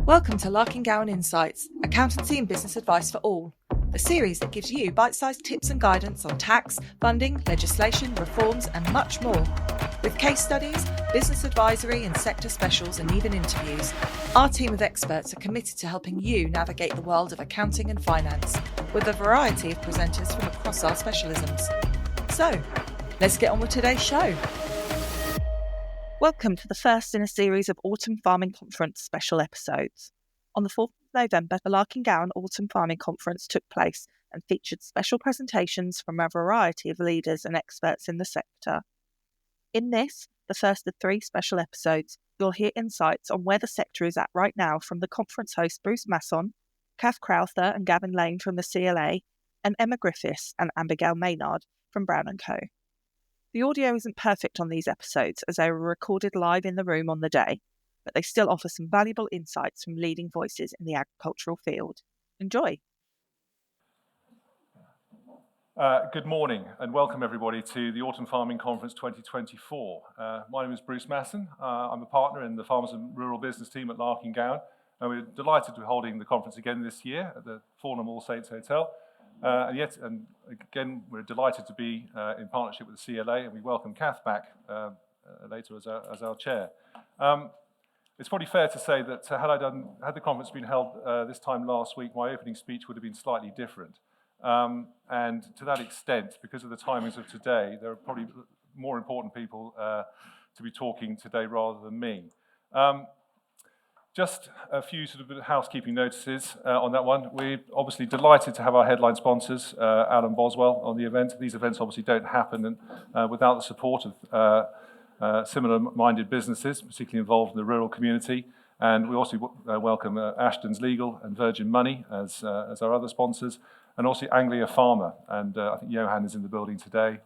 Welcome to Larkin-Gowan Insights, accountancy and business advice for all, the series that gives you bite-sized tips and guidance on tax, funding, legislation, reforms and much more. With case studies, business advisory and sector specials and even interviews, our team of experts are committed to helping you navigate the world of accounting and finance, with a variety of presenters from across our specialisms. So, let's get on with today's show. Welcome to the first in a series of Autumn Farming Conference special episodes. On the 4th of November, the Larkin-Gowan Autumn Farming Conference took place and featured special presentations from a variety of leaders and experts in the sector. In this, the first of 3 special episodes, you'll hear insights on where the sector is at right now from the conference hosts Bruce Masson, Cath Crowther and Gavin Lane from the CLA, and Emma Griffiths and Abigail Maynard from Brown & Co. The audio isn't perfect on these episodes as they were recorded live in the room on the day, but they still offer some valuable insights from leading voices in the agricultural field. Enjoy! Good morning and welcome everybody to the Autumn Farming Conference 2024. My name is Bruce Masson. I'm a partner in the Farmers and Rural Business team at Larkin-Gowan, and we're delighted to be holding the conference again this year at the Farnham All Saints Hotel. And again, we're delighted to be in partnership with the CLA, and we welcome Cath back later as our chair. It's probably fair to say that had the conference been held this time last week, my opening speech would have been slightly different. And to that extent, because of the timings of today, there are probably more important people to be talking today rather than me. Just a few sort of housekeeping notices on that one. We're obviously delighted to have our headline sponsors, Alan Boswell, on the event. These events obviously don't happen without the support of similar-minded businesses, particularly involved in the rural community. And we also welcome Ashton's Legal and Virgin Money as our other sponsors, and also Anglia Pharma. And I think Johan is in the building today,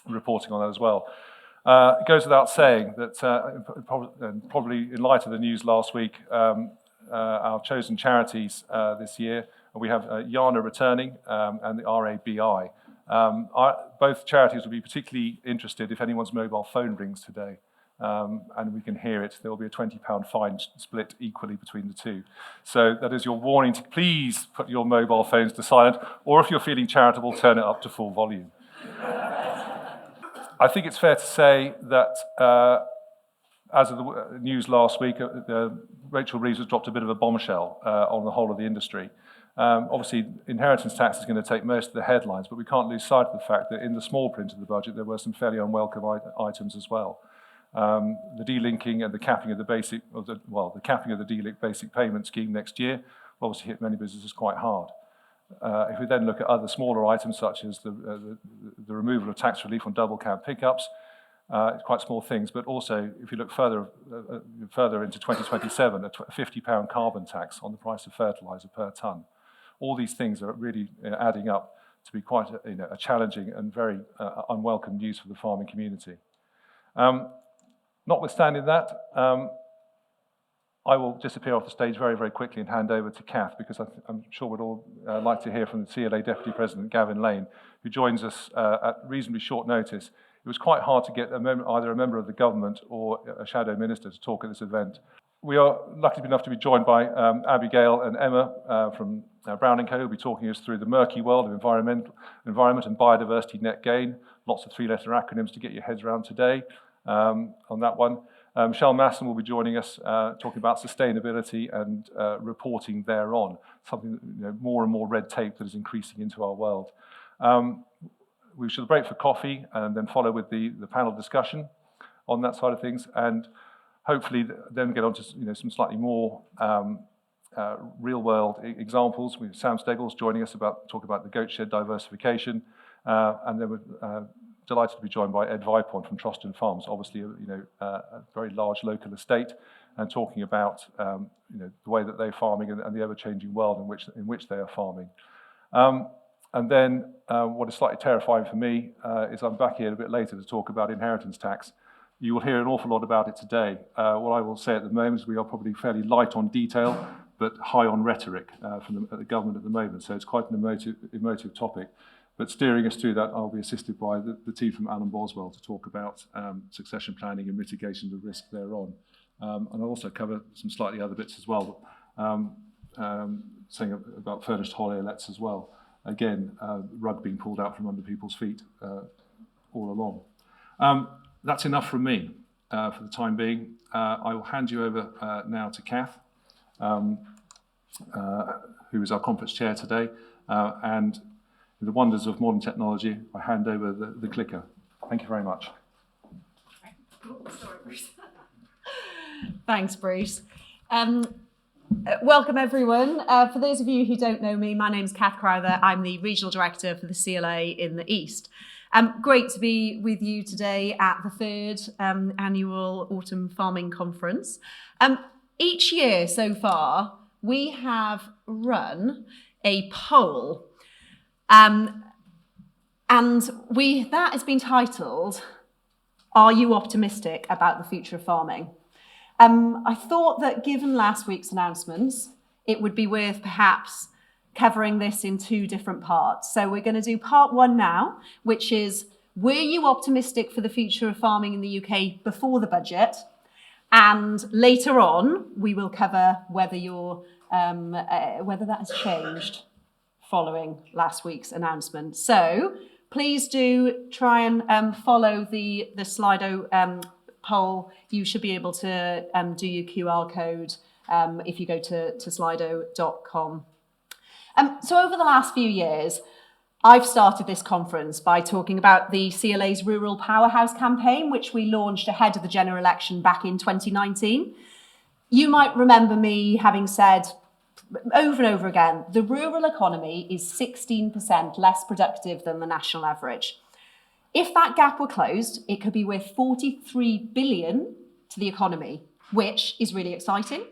reporting on that as well. It goes without saying that, probably in light of the news last week, our chosen charities this year, we have Jana returning and the RABI. Both charities will be particularly interested if anyone's mobile phone rings today, and we can hear it. There will be a £20 fine split equally between the two. So that is your warning to please put your mobile phones to silent, or if you're feeling charitable, turn it up to full volume. I think it's fair to say that, as of the news last week, Rachel Reeves has dropped a bit of a bombshell on the whole of the industry. Obviously, inheritance tax is going to take most of the headlines, but we can't lose sight of the fact that in the small print of the budget, there were some fairly unwelcome items as well. The delinking and the capping of the capping of the DLIC basic payment scheme next year will obviously hit many businesses quite hard. If we then look at other smaller items such as the removal of tax relief on double cab pickups, it's quite small things, but also if you look further into 2027, a £50 carbon tax on the price of fertiliser per tonne. All these things are really adding up to be quite a challenging and very unwelcome news for the farming community. Notwithstanding that, I will disappear off the stage very, very quickly and hand over to Cath, because I'm sure we'd all like to hear from the CLA Deputy President, Gavin Lane, who joins us at reasonably short notice. It was quite hard to get either a member of the government or a shadow minister to talk at this event. We are lucky enough to be joined by Abigail and Emma from Brown & Co, who will be talking us through the murky world of environment and biodiversity net gain. Lots of 3-letter acronyms to get your heads around today on that one. Michelle Masson will be joining us talking about sustainability and reporting thereon, something more and more red tape that is increasing into our world. We shall break for coffee and then follow with the panel discussion on that side of things, and hopefully then get on to some slightly more real-world examples. We have Sam Steggles joining us talk about the goat shed diversification, and then we're delighted to be joined by Ed Vipon from Troston Farms, obviously a very large local estate, and talking about the way that they're farming and the ever-changing world in which they are farming. And then what is slightly terrifying for me is I'm back here a bit later to talk about inheritance tax. You will hear an awful lot about it today. What I will say at the moment is we are probably fairly light on detail, but high on rhetoric from the government at the moment. So it's quite an emotive topic. But steering us through that, I'll be assisted by the team from Alan Boswell to talk about succession planning and mitigation of risk thereon. And I'll also cover some slightly other bits as well, saying about furnished holiday lets as well. Again, rug being pulled out from under people's feet all along. That's enough from me for the time being. I will hand you over now to Cath, who is our conference chair today, and the wonders of modern technology, I hand over the clicker. Thank you very much. Sorry, Bruce. Thanks, Bruce. Welcome, everyone. For those of you who don't know me, my name's Cath Crowther. I'm the Regional Director for the CLA in the East. Great to be with you today at the third annual Autumn Farming Conference. Each year so far, we have run a poll, and that has been titled, "Are you optimistic about the future of farming?" I thought that given last week's announcements, it would be worth perhaps covering this in two different parts. So we're going to do part one now, which is, were you optimistic for the future of farming in the UK before the budget? And later on, we will cover whether that has changed following last week's announcement. So please do try and follow the Slido poll. You should be able to do your QR code if you go to slido.com. So over the last few years, I've started this conference by talking about the CLA's Rural Powerhouse campaign, which we launched ahead of the general election back in 2019. You might remember me having said over and over again, the rural economy is 16% less productive than the national average. If that gap were closed, it could be worth 43 billion to the economy, which is really exciting.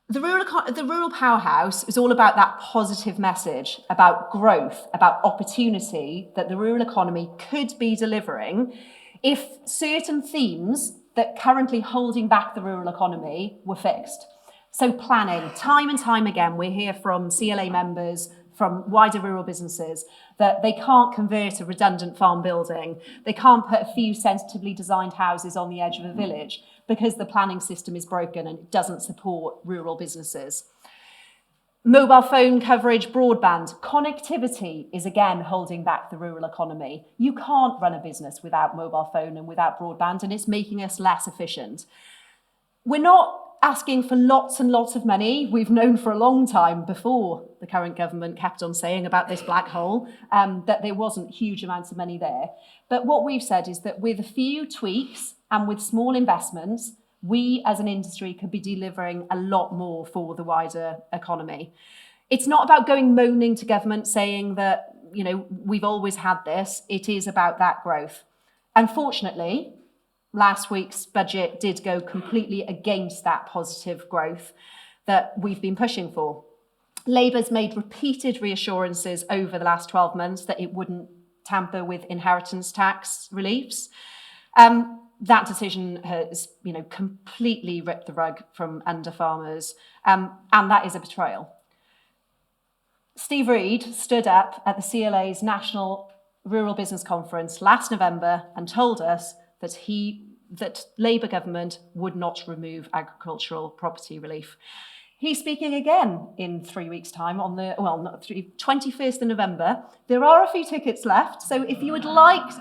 The rural powerhouse is all about that positive message about growth, about opportunity that the rural economy could be delivering if certain themes that currently holding back the rural economy were fixed. So planning, time and time again, we hear from CLA members, from wider rural businesses, that they can't convert a redundant farm building. They can't put a few sensitively designed houses on the edge of a village because the planning system is broken and it doesn't support rural businesses. Mobile phone coverage, broadband, connectivity is again holding back the rural economy. You can't run a business without mobile phone and without broadband, and it's making us less efficient. We're not asking for lots and lots of money. We've known for a long time before the current government kept on saying about this black hole that there wasn't huge amounts of money there. But what we've said is that with a few tweaks and with small investments, we as an industry could be delivering a lot more for the wider economy. It's not about going moaning to government saying that, you know, we've always had this. It is about that growth. Unfortunately, last week's budget did go completely against that positive growth that we've been pushing for. Labour's made repeated reassurances over the last 12 months that it wouldn't tamper with inheritance tax reliefs. That decision has, completely ripped the rug from under farmers, and that is a betrayal. Steve Reed stood up at the CLA's National Rural Business Conference last November and told us that Labour government would not remove agricultural property relief. He's speaking again in 3 weeks' time on the 21st of November. There are a few tickets left, so if you would like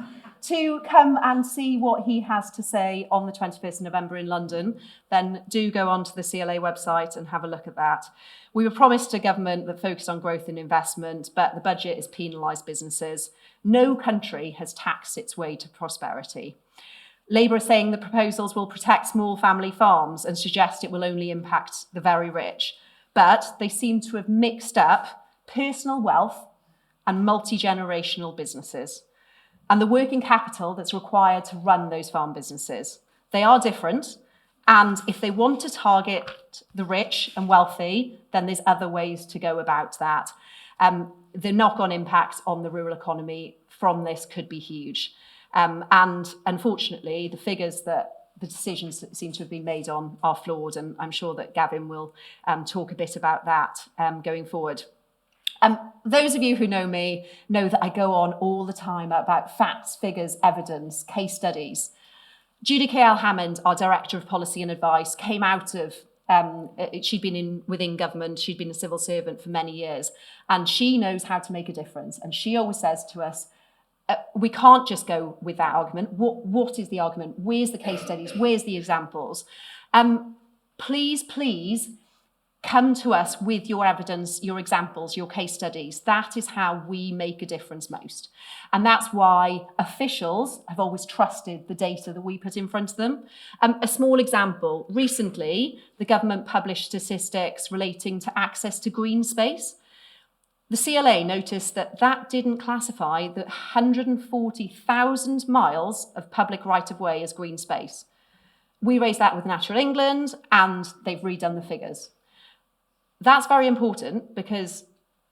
to come and see what he has to say on the 21st of November in London, then do go onto the CLA website and have a look at that. We were promised a government that focused on growth and investment, but the budget has penalised businesses. No country has taxed its way to prosperity. Labour is saying the proposals will protect small family farms and suggest it will only impact the very rich. But they seem to have mixed up personal wealth and multi-generational businesses and the working capital that's required to run those farm businesses. They are different, and if they want to target the rich and wealthy, then there's other ways to go about that. The knock-on impact on the rural economy from this could be huge. And unfortunately, the figures that the decisions that seem to have been made on are flawed, and I'm sure that Gavin will talk a bit about that going forward. Those of you who know me know that I go on all the time about facts, figures, evidence, case studies. Judy K.L. Hammond, our Director of Policy and Advice, came out of, she'd been within government, she'd been a civil servant for many years, and she knows how to make a difference. And she always says to us, we can't just go with that argument. What is the argument? Where's the case studies? Where's the examples? Please come to us with your evidence, your examples, your case studies. That is how we make a difference most. And that's why officials have always trusted the data that we put in front of them. A small example, recently, the government published statistics relating to access to green space. The CLA noticed that didn't classify the 140,000 miles of public right-of-way as green space. We raised that with Natural England, and they've redone the figures. That's very important because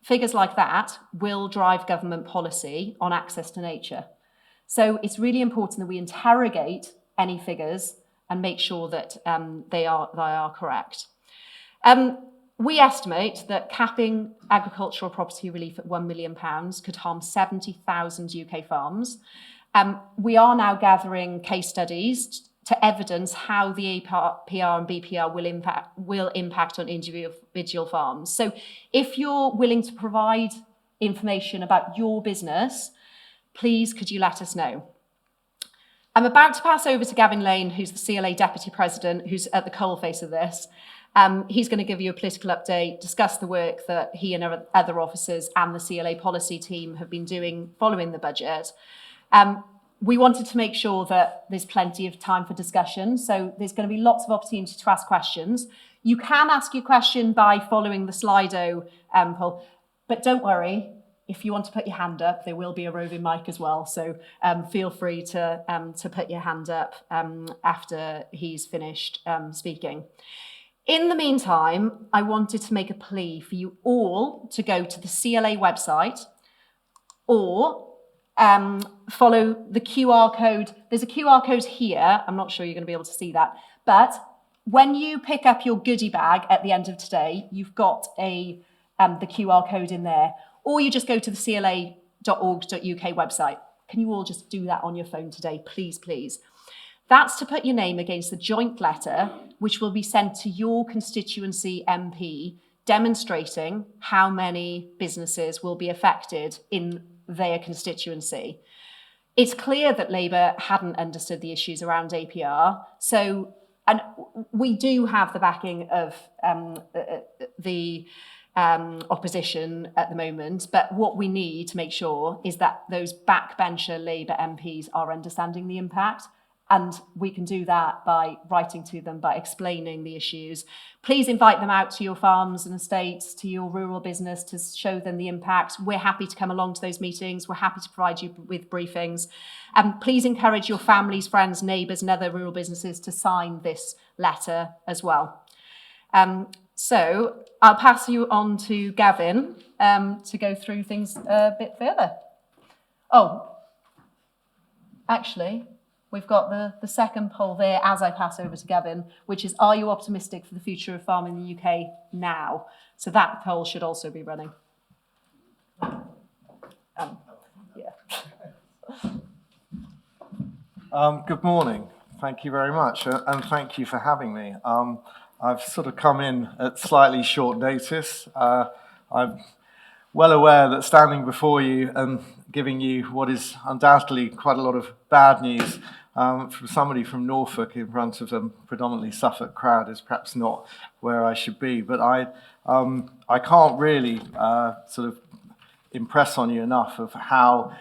figures like that will drive government policy on access to nature. So it's really important that we interrogate any figures and make sure that they are correct. We estimate that capping agricultural property relief at £1 million could harm 70,000 UK farms. We are now gathering case studies to evidence how the APR and BPR will impact on individual farms. So if you're willing to provide information about your business, please could you let us know? I'm about to pass over to Gavin Lane, who's the CLA Deputy President, who's at the coalface of this. He's going to give you a political update, discuss the work that he and other officers and the CLA policy team have been doing following the budget. We wanted to make sure that there's plenty of time for discussion, so there's going to be lots of opportunity to ask questions. You can ask your question by following the Slido poll, but don't worry, if you want to put your hand up, there will be a roving mic as well, so feel free to put your hand up after he's finished speaking. In the meantime, I wanted to make a plea for you all to go to the CLA website or follow the QR code. There's a QR code here. I'm not sure you're going to be able to see that. But when you pick up your goodie bag at the end of today, you've got the QR code in there. Or you just go to the cla.org.uk website. Can you all just do that on your phone today, please, please? That's to put your name against the joint letter, which will be sent to your constituency MP, demonstrating how many businesses will be affected in their constituency. It's clear that Labour hadn't understood the issues around APR. So, and we do have the backing of the opposition at the moment, but what we need to make sure is that those backbencher Labour MPs are understanding the impact. And we can do that by writing to them, by explaining the issues. Please invite them out to your farms and estates, to your rural business to show them the impact. We're happy to come along to those meetings. We're happy to provide you with briefings. Please encourage your families, friends, neighbours and other rural businesses to sign this letter as well. So I'll pass you on to Gavin to go through things a bit further. Oh, actually, we've got the second poll there as I pass over to Gavin, which is, are you optimistic for the future of farming in the UK now? So that poll should also be running. Good morning. Thank you very much, and thank you for having me. I've sort of come in at slightly short notice. I'm well aware that standing before you and giving you what is undoubtedly quite a lot of bad news from somebody from Norfolk in front of a predominantly Suffolk crowd is perhaps not where I should be. But I can't really sort of impress on you enough of how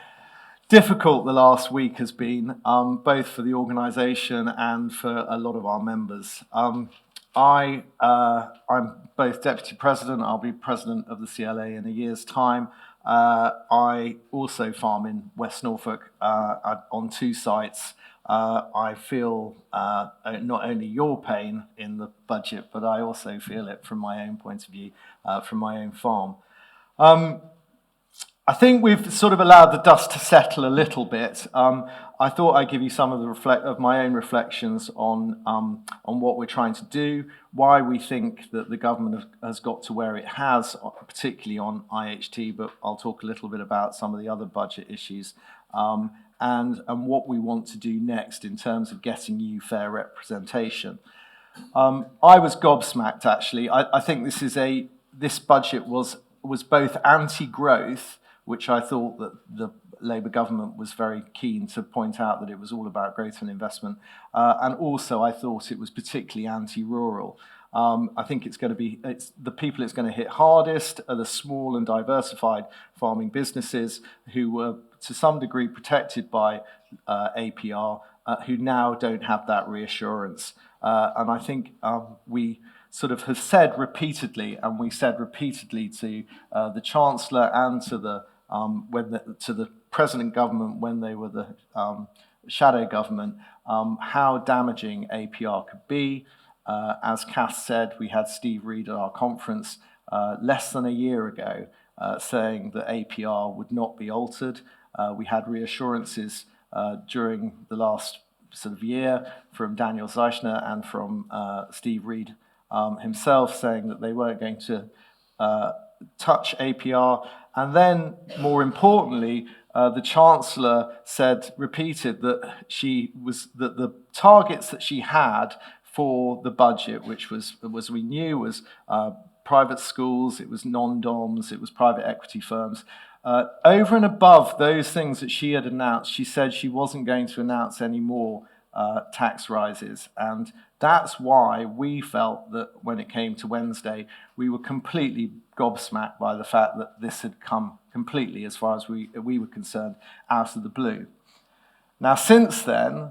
difficult the last week has been, both for the organisation and for a lot of our members. I'm both Deputy President, I'll be President of the CLA in a year's time. I also farm in West Norfolk on 2 sites. I feel not only your pain in the budget, but I also feel it from my own point of view, from my own farm. I think we've sort of allowed the dust to settle a little bit. I thought I'd give you some of my own reflections on what we're trying to do, why we think that the government has got to where it has, particularly on IHT, but I'll talk a little bit about some of the other budget issues and what we want to do next in terms of getting you fair representation. I was gobsmacked, actually. I think this budget was both anti-growth, which I thought that the Labour government was very keen to point out that it was all about growth and investment, and also I thought it was particularly anti-rural. I think the people it's going to hit hardest are the small and diversified farming businesses who were to some degree protected by APR, who now don't have that reassurance. And I think we sort of have said repeatedly, and we said repeatedly to the Chancellor and to the present government when they were the shadow government, how damaging APR could be. As Cath said, we had Steve Reed at our conference less than a year ago saying that APR would not be altered. We had reassurances during the last sort of year from Daniel Zeichner and from Steve Reed himself saying that they weren't going to touch APR. And then, more importantly, the Chancellor repeated that that the targets that she had for the budget, which was we knew was private schools, it was non-DOMs, it was private equity firms. Over and above those things that she had announced, she said she wasn't going to announce any more tax rises. And that's why we felt that when it came to Wednesday, we were completely gobsmacked by the fact that this had come completely, as far as we were concerned, out of the blue. Now, since then,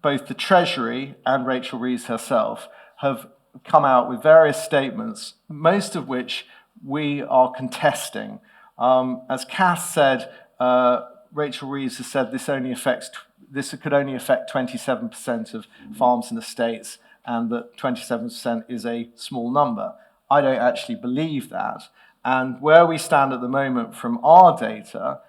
both the Treasury and Rachel Reeves herself have come out with various statements, most of which we are contesting. As Cath said, Rachel Reeves has said this could only affect 27% of farms and estates, and that 27% is a small number. I don't actually believe that. And where we stand at the moment from our data,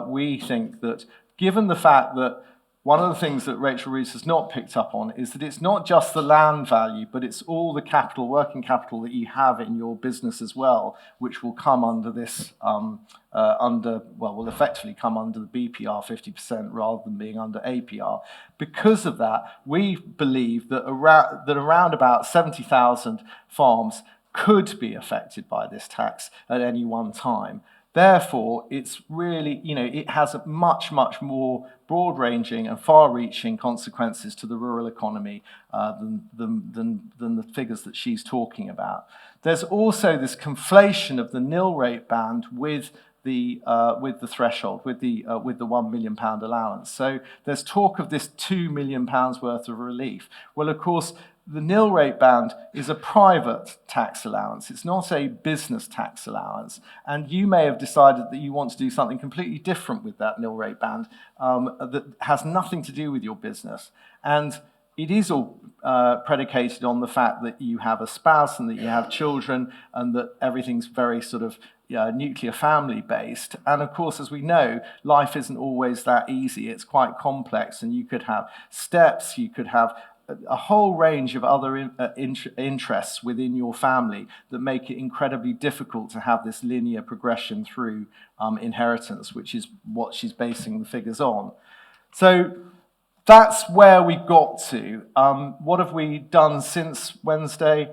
we think that given the fact that one of the things that Rachel Reeves has not picked up on is that it's not just the land value, but it's all the capital, working capital that you have in your business as well, which will come under this, will effectively come under the BPR 50% rather than being under APR. Because of that, we believe that around about 70,000 farms could be affected by this tax at any one time. Therefore, it's really, it has a much, much more broad-ranging and far-reaching consequences to the rural economy than the figures that she's talking about. There's also this conflation of the nil rate band with the threshold, with the £1 million allowance. So there's talk of this £2 million worth of relief. Well, of course, the nil rate band is a private tax allowance. It's not a business tax allowance. And you may have decided that you want to do something completely different with that nil rate band that has nothing to do with your business. And it is all predicated on the fact that you have a spouse and that you have children and that everything's very sort of nuclear family based. And of course, as we know, life isn't always that easy. It's quite complex, and you could have steps, you could have a whole range of other interests within your family that make it incredibly difficult to have this linear progression through inheritance, which is what she's basing the figures on. So that's where we got to. What have we done since Wednesday?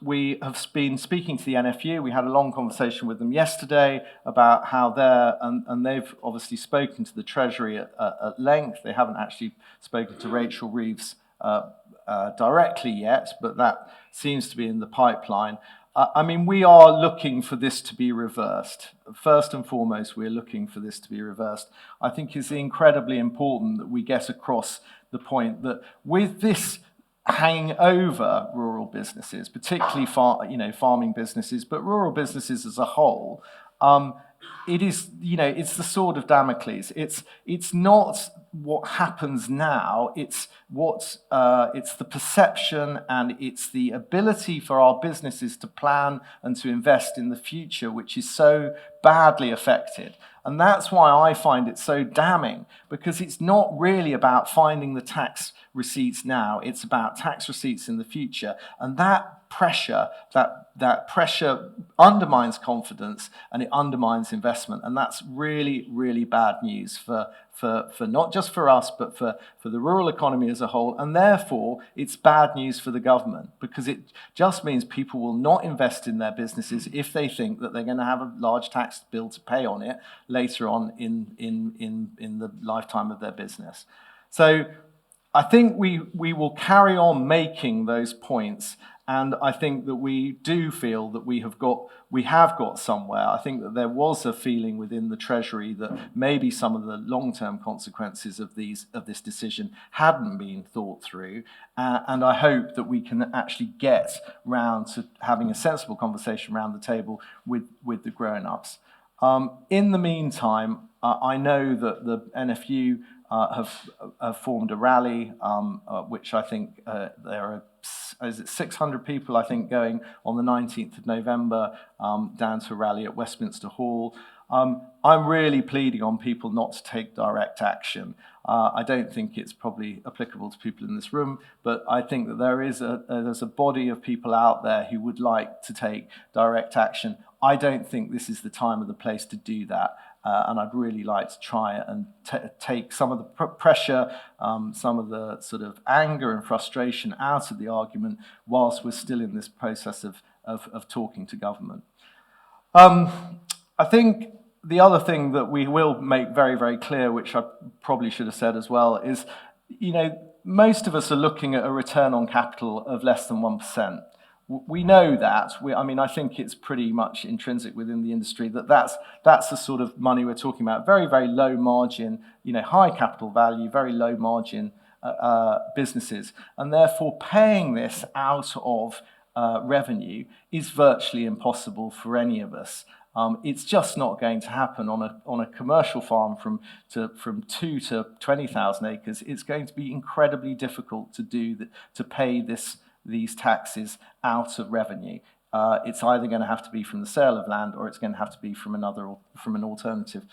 We have been speaking to the NFU. We had a long conversation with them yesterday about how and they've obviously spoken to the Treasury at length. They haven't actually spoken to Rachel Reeves directly yet, but that seems to be in the pipeline. I mean, we are looking for this to be reversed. First and foremost, we're looking for this to be reversed. I think it's incredibly important that we get across the point that with this hanging over rural businesses, particularly farming businesses, but rural businesses as a whole, it is, it's the sword of Damocles. It's not what happens now. It's the perception, and it's the ability for our businesses to plan and to invest in the future, which is so badly affected. And that's why I find it so damning, because it's not really about finding the tax receipts now, it's about tax receipts in the future. And that pressure undermines confidence, and it undermines investment. And that's really, really bad news for not just for us, but for the rural economy as a whole. And therefore, it's bad news for the government, because it just means people will not invest in their businesses if they think that they're going to have a large tax bill to pay on it later on in the lifetime of their business. So I think we will carry on making those points, and I think that we do feel that we have got somewhere. I think that there was a feeling within the Treasury that maybe some of the long-term consequences of this decision hadn't been thought through, and I hope that we can actually get round to having a sensible conversation around the table with the grown-ups. In the meantime, I know that the NFU have formed a rally, which I think there are 600 people, I think, going on the 19th of November down to a rally at Westminster Hall. I'm really pleading on people not to take direct action. I don't think it's probably applicable to people in this room, but I think that there's a body of people out there who would like to take direct action. I don't think this is the time or the place to do that. And I'd really like to try and take some of the pressure, some of the sort of anger and frustration out of the argument whilst we're still in this process of talking to government. I think the other thing that we will make very, very clear, which I probably should have said as well, is, most of us are looking at a return on capital of less than 1%. We know that. I think it's pretty much intrinsic within the industry that's the sort of money we're talking about. Very, very low margin, high capital value, very low margin businesses. And therefore, paying this out of revenue is virtually impossible for any of us. It's just not going to happen on a commercial farm from 2 to 20,000 acres. It's going to be incredibly difficult to pay these taxes out of revenue. It's either going to have to be from the sale of land, or it's going to have to be from an alternative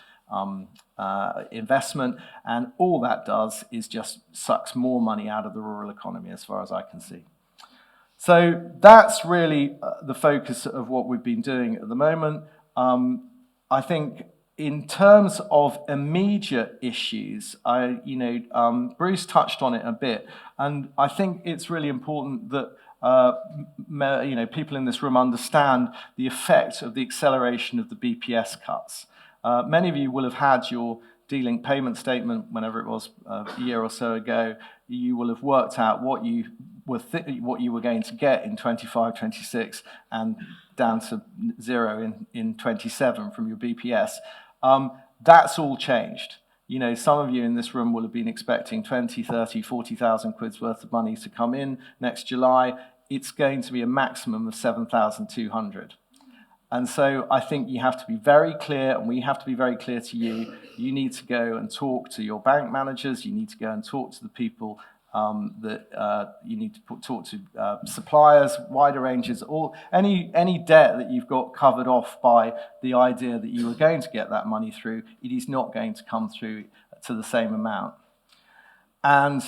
investment, and all that does is just sucks more money out of the rural economy, as far as I can see. So that's really the focus of what we've been doing at the moment. I think in terms of immediate issues, Bruce touched on it a bit, and I think it's really important that people in this room understand the effect of the acceleration of the BPS cuts. Many of you will have had your D-Link payment statement, whenever it was, a year or so ago. You will have worked out what you were going to get in 25, 26, and down to zero in 27 from your BPS. That's all changed. Some of you in this room will have been expecting 20, 30, 40,000 quid's worth of money to come in next July. It's going to be a maximum of 7,200. And so I think you have to be very clear, and we have to be very clear to you. You need to go and talk to your bank managers. You need to go and talk to the people you need to talk to suppliers, wider ranges, any debt that you've got covered off by the idea that you were going to get that money through. It is not going to come through to the same amount. And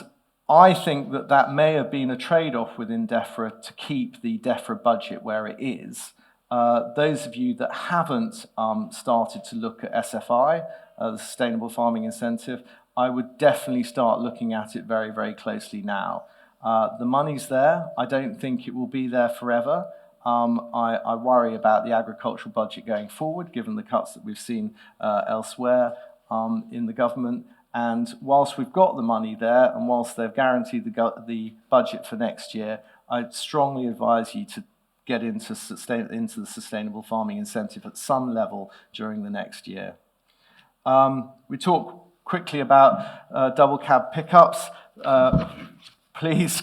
I think that may have been a trade-off within DEFRA to keep the DEFRA budget where it is. Those of you that haven't started to look at SFI, the Sustainable Farming Incentive, I would definitely start looking at it very, very closely now. The money's there. I don't think it will be there forever. I worry about the agricultural budget going forward, given the cuts that we've seen elsewhere in the government. And whilst we've got the money there, and whilst they've guaranteed the budget for next year, I'd strongly advise you to get into the Sustainable Farming Incentive at some level during the next year. We talk quickly about double cab pickups. Please,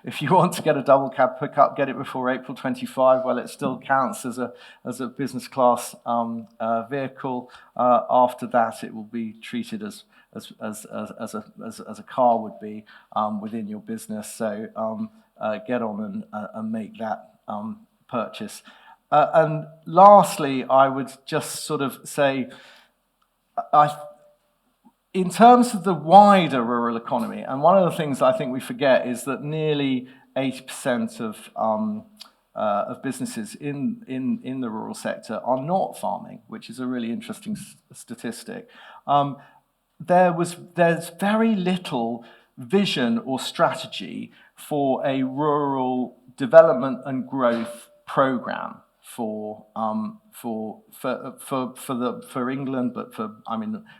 if you want to get a double cab pickup, get it before April 25. Well, it still counts as a business class vehicle. After that, it will be treated as a car would be within your business. So get on and make that purchase. And lastly, I would just sort of say, in terms of the wider rural economy, and one of the things I think we forget is that nearly 80% of businesses in the rural sector are not farming, which is a really interesting statistic. There's very little vision or strategy for a rural development and growth program for England, but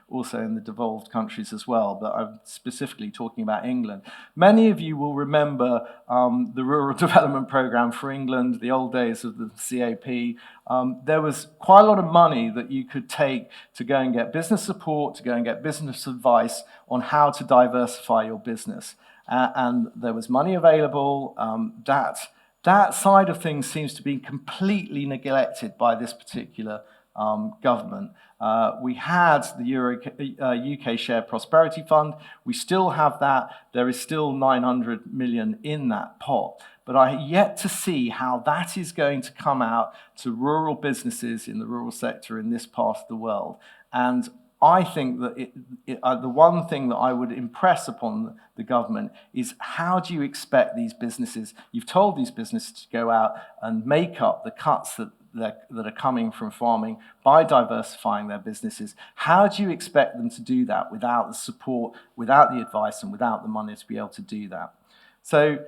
also in the devolved countries as well. But I'm specifically talking about England. Many of you will remember the Rural Development Programme for England, the old days of the CAP. There was quite a lot of money that you could take to go and get business support, to go and get business advice on how to diversify your business. And there was money available. That side of things seems to be completely neglected by this particular government. We had the UK Shared Prosperity Fund. We still have that. There is still 900 million in that pot. But I have yet to see how that is going to come out to rural businesses in the rural sector in this part of the world. And I think that the one thing that I would impress upon the government is, how do you expect these businesses, you've told these businesses to go out and make up the cuts that are coming from farming by diversifying their businesses. How do you expect them to do that without the support, without the advice, and without the money to be able to do that? So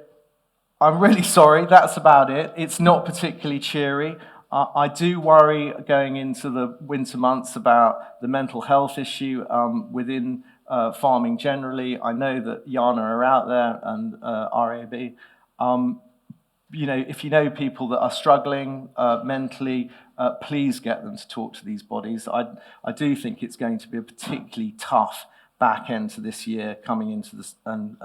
I'm really sorry, that's about it. It's not particularly cheery. I do worry going into the winter months about the mental health issue within farming generally. I know that Jana are out there and RAB. If you know people that are struggling mentally, please get them to talk to these bodies. I do think it's going to be a particularly tough back end to this year, coming into this and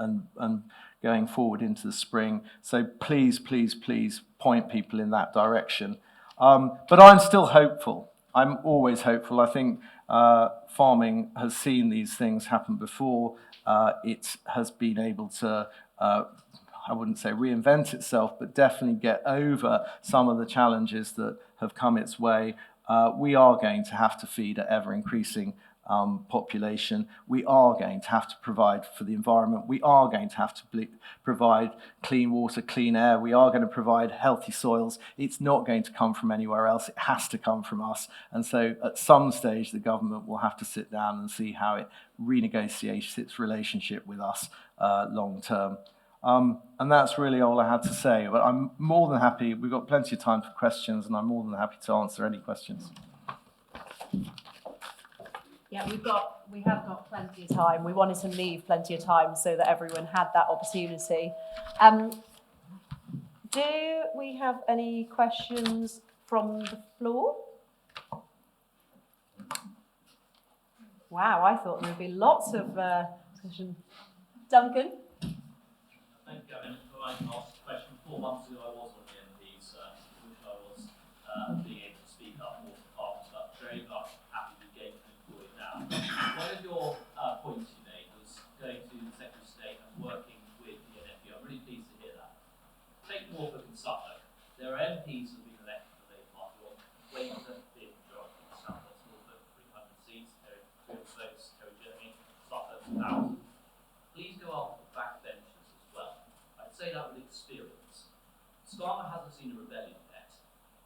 going forward into the spring. So please, please, please point people in that direction. But I'm still hopeful. I'm always hopeful. I think farming has seen these things happen before. It has been able to, I wouldn't say reinvent itself, but definitely get over some of the challenges that have come its way. We are going to have to feed an ever-increasing population. We are going to have to provide for the environment. We are going to have to provide clean water, clean air. We are going to provide healthy soils. It's not going to come from anywhere else. It has to come from us. And so at some stage, the government will have to sit down and see how it renegotiates its relationship with us long term. And that's really all I had to say. But I'm more than happy. We've got plenty of time for questions, and I'm more than happy to answer any questions. Yeah, we have got plenty of time. We wanted to leave plenty of time so that everyone had that opportunity. Do we have any questions from the floor? Wow, I thought there would be lots of discussion. Duncan? Thank you. I asked a question 4 months ago. I was one of the MPs, which I was being able to speak up more for farmers, but very much happy to be gainfully employed now. One of your points you made was going to the Secretary of State and working with the NFU. I'm really pleased to hear that. Take Norfolk and Suffolk. There are MPs who have been elected for the Labour Party on Wellington, the majority of South-West Norfolk, 300 seats, Terry Stokes, Terry Jeremy, Suffolk, 1,000. Please go after the backbenchers as well. I'd say that with experience. Scarma hasn't seen a rebellion yet.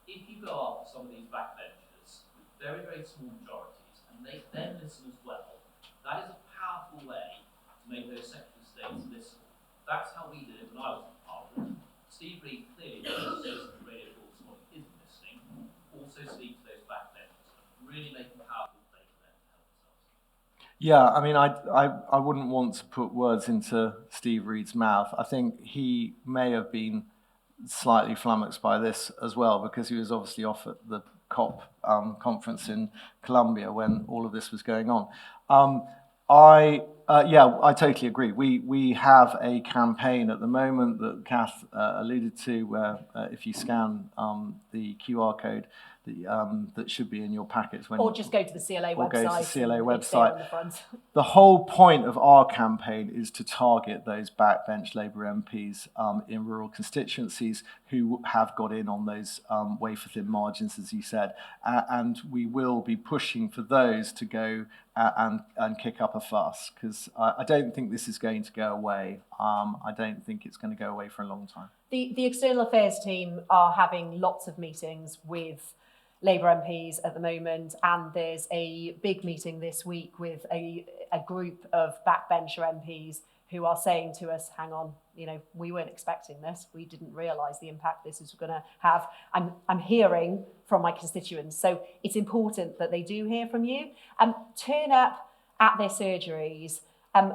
If you go after some of these backbenchers with very, very small majorities and make them listen as well, that is a powerful way to make those Secretary of States listen. That's how we did it when I was in Parliament. Steve Reed clearly knows the radio talk this morning isn't listening. Also speak to those backbenchers and really make a powerful play for them to help themselves. Yeah, I mean, I wouldn't want to put words into Steve Reed's mouth. I think he may have been slightly flummoxed by this as well, because he was obviously off at the COP conference in Colombia when all of this was going on. yeah, I totally agree. We have a campaign at the moment that Cath alluded to, where if you scan the QR code that should be in your packets, when or just go to the CLA or website. go to the CLA and website. it's there on the front. The whole point of our campaign is to target those backbench Labour MPs in rural constituencies who have got in on those wafer-thin margins, as you said, and we will be pushing for those to go and kick up a fuss, because I don't think this is going to go away. I don't think it's going to go away for a long time. The External Affairs team are having lots of meetings with Labour MPs at the moment, and there's a big meeting this week with a group of backbencher MPs who are saying to us, hang on, we weren't expecting this. We didn't realise the impact this is going to have. I'm hearing from my constituents. So it's important that they do hear from you. Turn up at their surgeries,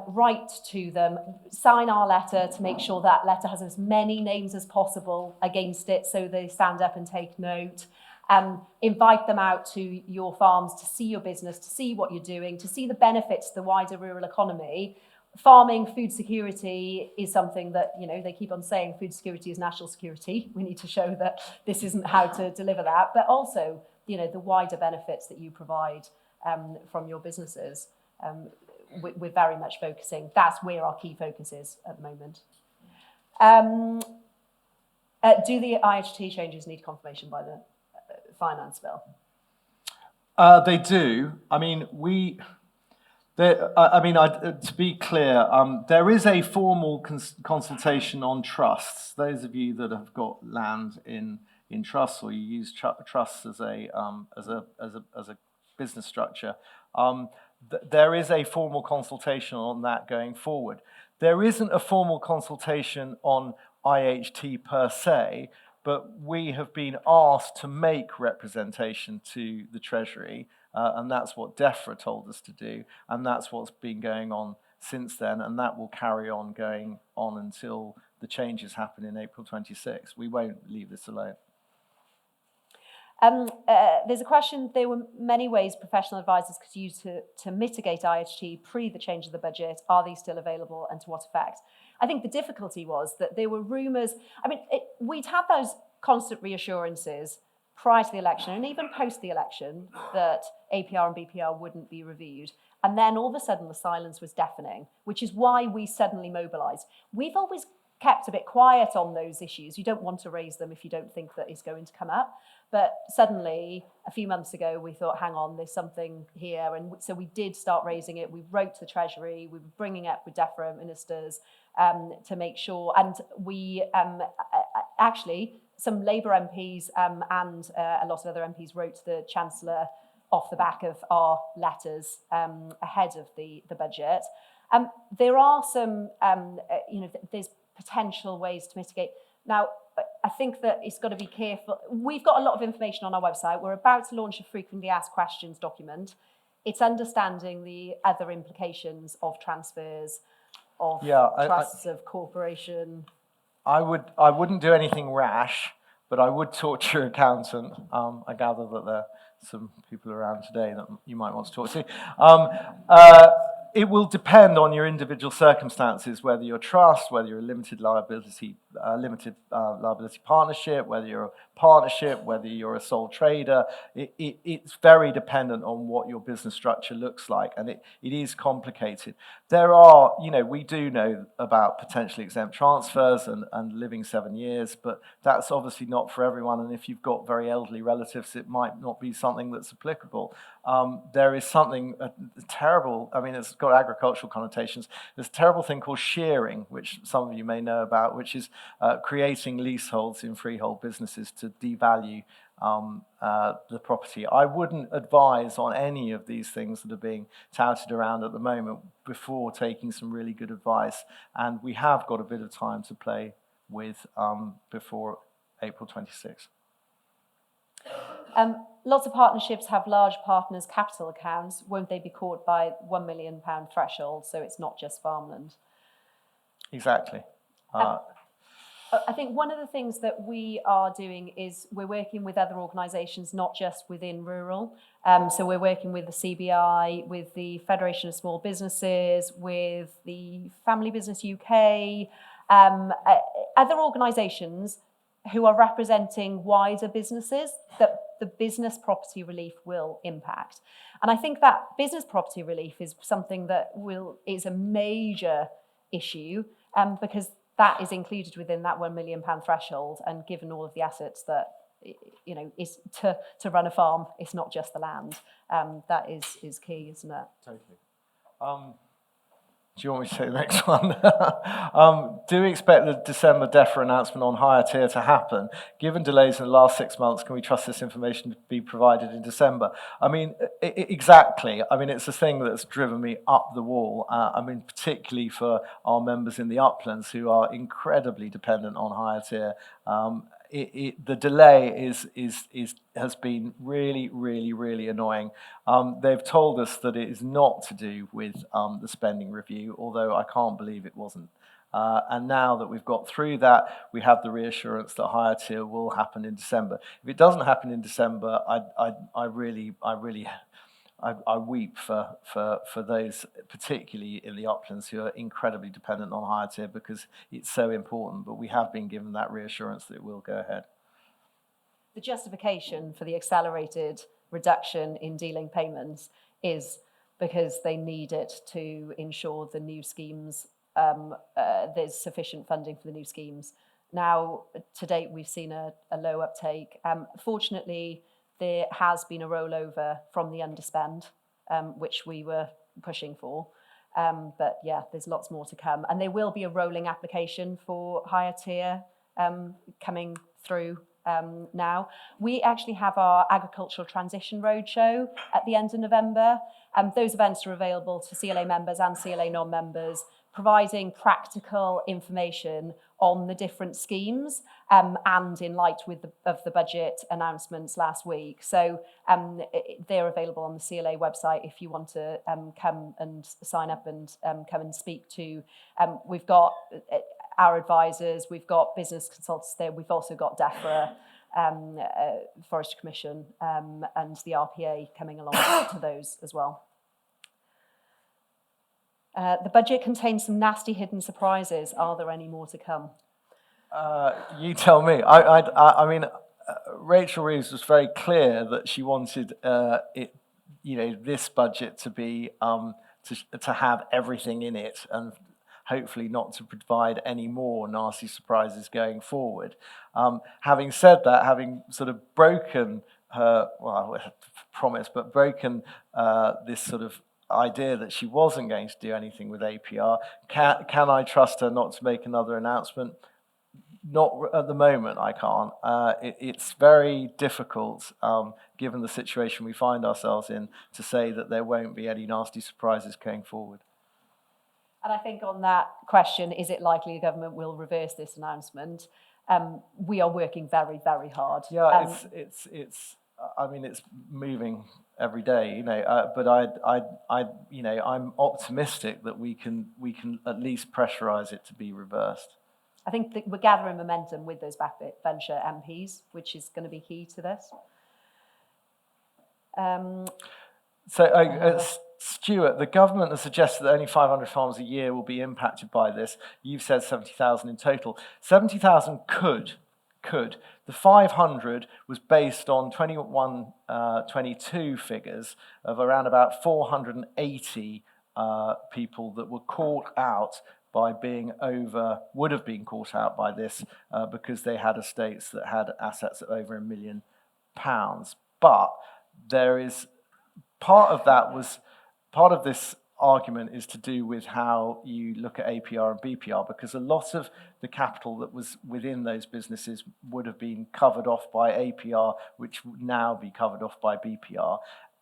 write to them, sign our letter to make sure that letter has as many names as possible against it so they stand up and take note. Invite them out to your farms to see your business, to see what you're doing, to see the benefits to the wider rural economy. Farming, food security is something that, they keep on saying food security is national security. We need to show that this isn't how to deliver that, but also, the wider benefits that you provide from your businesses. We're very much focusing. That's where our key focus is at the moment. Do the IHT changes need confirmation by the finance bill? They do. I mean, to be clear, there is a formal consultation on trusts. Those of you that have got land in trusts, or you use trusts as a business structure, there is a formal consultation on that going forward. There isn't a formal consultation on IHT per se, but we have been asked to make representation to the Treasury, and that's what DEFRA told us to do, and that's what's been going on since then, and that will carry on going on until the changes happen in April 26. We won't leave this alone. There's a question. There were many ways professional advisors could use to mitigate IHT pre the change of the budget. Are these still available, and to what effect? I think the difficulty was that there were rumours. We'd had those constant reassurances prior to the election and even post the election that APR and BPR wouldn't be reviewed. And then all of a sudden the silence was deafening, which is why we suddenly mobilised. We've always kept a bit quiet on those issues. You don't want to raise them if you don't think that it's going to come up. But suddenly, a few months ago, we thought, hang on, there's something here. And so we did start raising it. We wrote to the Treasury. We were bringing it up with DEFRA ministers to make sure. And we actually, some Labour MPs and a lot of other MPs wrote to the Chancellor off the back of our letters ahead of the budget. There are some, there's potential ways to mitigate. Now, I think that it's got to be careful. We've got a lot of information on our website. We're about to launch a frequently asked questions document. It's understanding the other implications of transfers, of trusts, of corporation. I wouldn't do anything rash, but I would talk to your accountant. I gather that there are some people around today that you might want to talk to. It will depend on your individual circumstances, whether you're a trust, whether you're a limited liability partnership, whether you're a partnership, whether you're a sole trader. It's very dependent on what your business structure looks like, and it is complicated. There are, we do know about potentially exempt transfers and living 7 years, but that's obviously not for everyone, and if you've got very elderly relatives, it might not be something that's applicable. There is something terrible, it's got agricultural connotations. There's a terrible thing called shearing, which some of you may know about, which is creating leaseholds in freehold businesses to devalue the property. I wouldn't advise on any of these things that are being touted around at the moment before taking some really good advice, and we have got a bit of time to play with before April 26. Lots of partnerships have large partners' capital accounts. Won't they be caught by £1 million threshold, so it's not just farmland? Exactly. I think one of the things that we are doing is we're working with other organisations, not just within rural. So we're working with the CBI, with the Federation of Small Businesses, with the Family Business UK, other organisations who are representing wider businesses that the business property relief will impact. And I think that business property relief is something that is a major issue because that is included within that £1 million threshold, and given all of the assets that is to run a farm, it's not just the land. That is key, isn't it? Totally. Do you want me to say the next one? Do we expect the December DEFRA announcement on higher tier to happen? Given delays in the last 6 months, can we trust this information to be provided in December? I mean, exactly. I mean, it's the thing that's driven me up the wall. I mean, particularly for our members in the uplands who are incredibly dependent on higher tier. The delay has been really annoying. They've told us that it is not to do with the spending review, although I can't believe it wasn't. And now that we've got through that, we have the reassurance that higher tier will happen in December. If it doesn't happen in December, I weep for those, particularly in the uplands, who are incredibly dependent on higher tier because it's so important. But we have been given that reassurance that it will go ahead. The justification for the accelerated reduction in dealing payments is because they need it to ensure the new schemes, there's sufficient funding for the new schemes. Now, to date, we've seen a low uptake. Fortunately, there has been a rollover from the underspend, which we were pushing for. But yeah, there's lots more to come. And there will be a rolling application for higher tier coming through now. We actually have our Agricultural Transition Roadshow at the end of November. Those events are available to CLA members and CLA non-members, providing practical information on the different schemes and in light of the budget announcements last week. So they're available on the CLA website if you want to come and sign up and come and speak to. We've got our advisors, we've got business consultants there, we've also got DEFRA, Forestry Commission and the RPA coming along to those as well. The budget contains some nasty hidden surprises. Are there any more to come? You tell me. I mean, Rachel Reeves was very clear that she wanted this budget to be to have everything in it, and hopefully not to provide any more nasty surprises going forward. Having said that, having sort of broken her promise, but broken this sort of idea that she wasn't going to do anything with APR. Can I trust her not to make another announcement? Not at the moment, I can't. It's very difficult, given the situation we find ourselves in, to say that there won't be any nasty surprises going forward. And I think on that question, is it likely the government will reverse this announcement? We are working very hard. Yeah, it's moving every day, but I'm optimistic that we can at least pressurize it to be reversed. I think that we're gathering momentum with those backbencher MPs, which is going to be key to this. Stuart, the government has suggested that only 500 farms a year will be impacted by this. You've said 70,000 in total. 70,000 could. The 500 was based on 21-22 figures of around about 480 people that were caught out by would have been caught out by this because they had estates that had assets of over £1 million. But there is part of this argument is to do with how you look at APR and BPR, because a lot of the capital that was within those businesses would have been covered off by APR, which would now be covered off by BPR.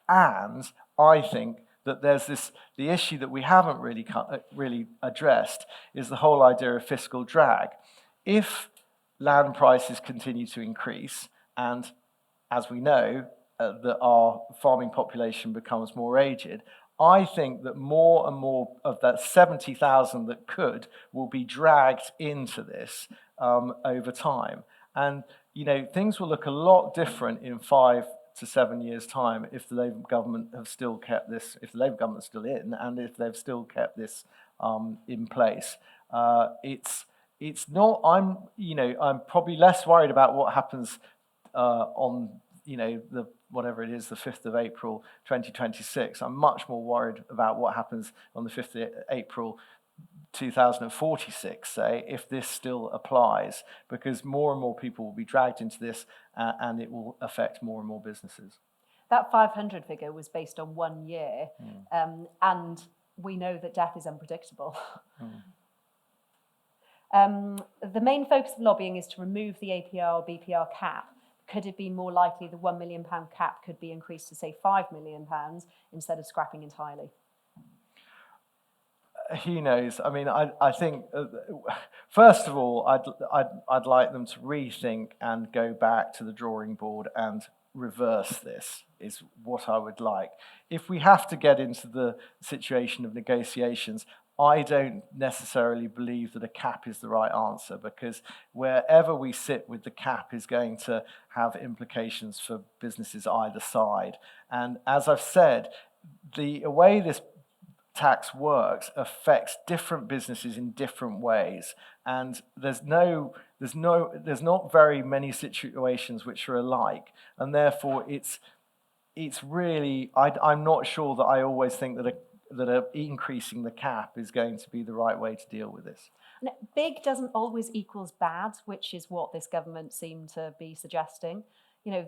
And I think that there's the issue that we haven't really addressed is the whole idea of fiscal drag. If land prices continue to increase, and as we know, that our farming population becomes more aged, I think that more and more of that 70,000 that will be dragged into this over time. And, things will look a lot different in 5 to 7 years' time if the Labour government have still kept this, if the Labour government's still in, and if they've still kept this in place. It's not. I'm probably less worried about what happens on the whatever it is, the 5th of April 2026. I'm much more worried about what happens on the 5th of April 2046, say, if this still applies, because more and more people will be dragged into this and it will affect more and more businesses. That 500 figure was based on 1 year, and we know that death is unpredictable. The main focus of lobbying is to remove the APR or BPR cap. Could it be more likely the £1 million cap could be increased to, say, £5 million instead of scrapping entirely? Who knows? I mean, I think, first of all, I'd like them to rethink and go back to the drawing board and reverse this, is what I would like. If we have to get into the situation of negotiations, I don't necessarily believe that a cap is the right answer, because wherever we sit with the cap is going to have implications for businesses either side. And as I've said, the way this tax works affects different businesses in different ways, and there's not very many situations which are alike, and therefore it's really, I'm not sure that I always think that increasing the cap is going to be the right way to deal with this. And big doesn't always equals bad, which is what this government seemed to be suggesting.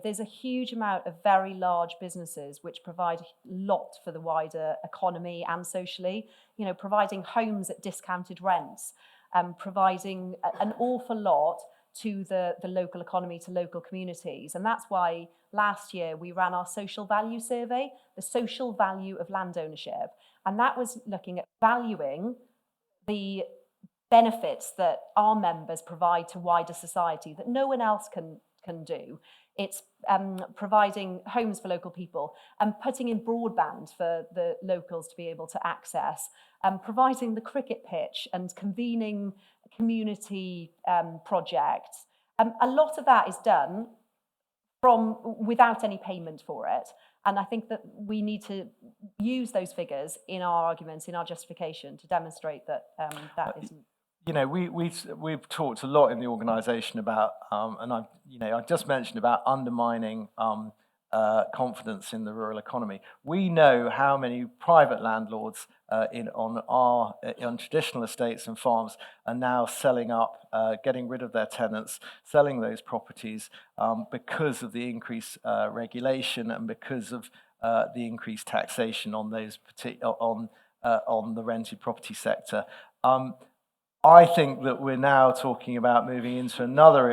There's a huge amount of very large businesses which provide a lot for the wider economy and socially, providing homes at discounted rents, providing an awful lot to the local economy, to local communities. And that's why last year we ran our social value survey, the social value of land ownership. And that was looking at valuing the benefits that our members provide to wider society that no one else can do. It's providing homes for local people and putting in broadband for the locals to be able to access, providing the cricket pitch and convening community projects. A lot of that is done without any payment for it. And I think that we need to use those figures in our arguments, in our justification, to demonstrate that that isn't. We've talked a lot in the organisation about, and I just mentioned about undermining confidence in the rural economy. We know how many private landlords on traditional estates and farms are now selling up, getting rid of their tenants, selling those properties because of the increased regulation and because of the increased taxation on those on the rented property sector. I think that we're now talking about moving into another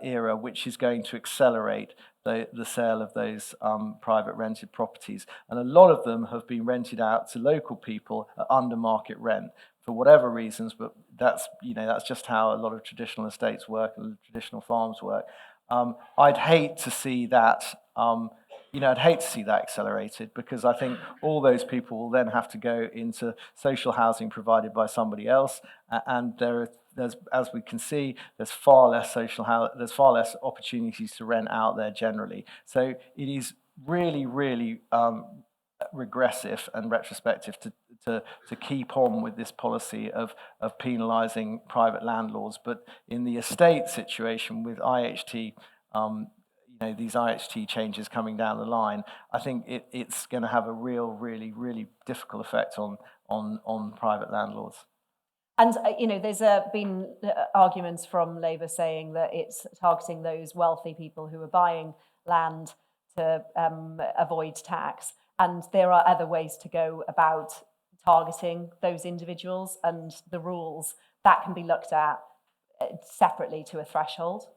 era which is going to accelerate the sale of those private rented properties. And a lot of them have been rented out to local people at under market rent for whatever reasons, but that's just how a lot of traditional estates work and traditional farms work. I'd hate to see that accelerated, because I think all those people will then have to go into social housing provided by somebody else, and there's, as we can see, there's far less opportunities to rent out there generally. So it is really, really regressive and retrospective to keep on with this policy of penalising private landlords. But in the estate situation with IHT, these IHT changes coming down the line, I think it's going to have a really, really difficult effect on private landlords. And, there's been arguments from Labour saying that it's targeting those wealthy people who are buying land to avoid tax. And there are other ways to go about targeting those individuals, and the rules that can be looked at separately to a threshold.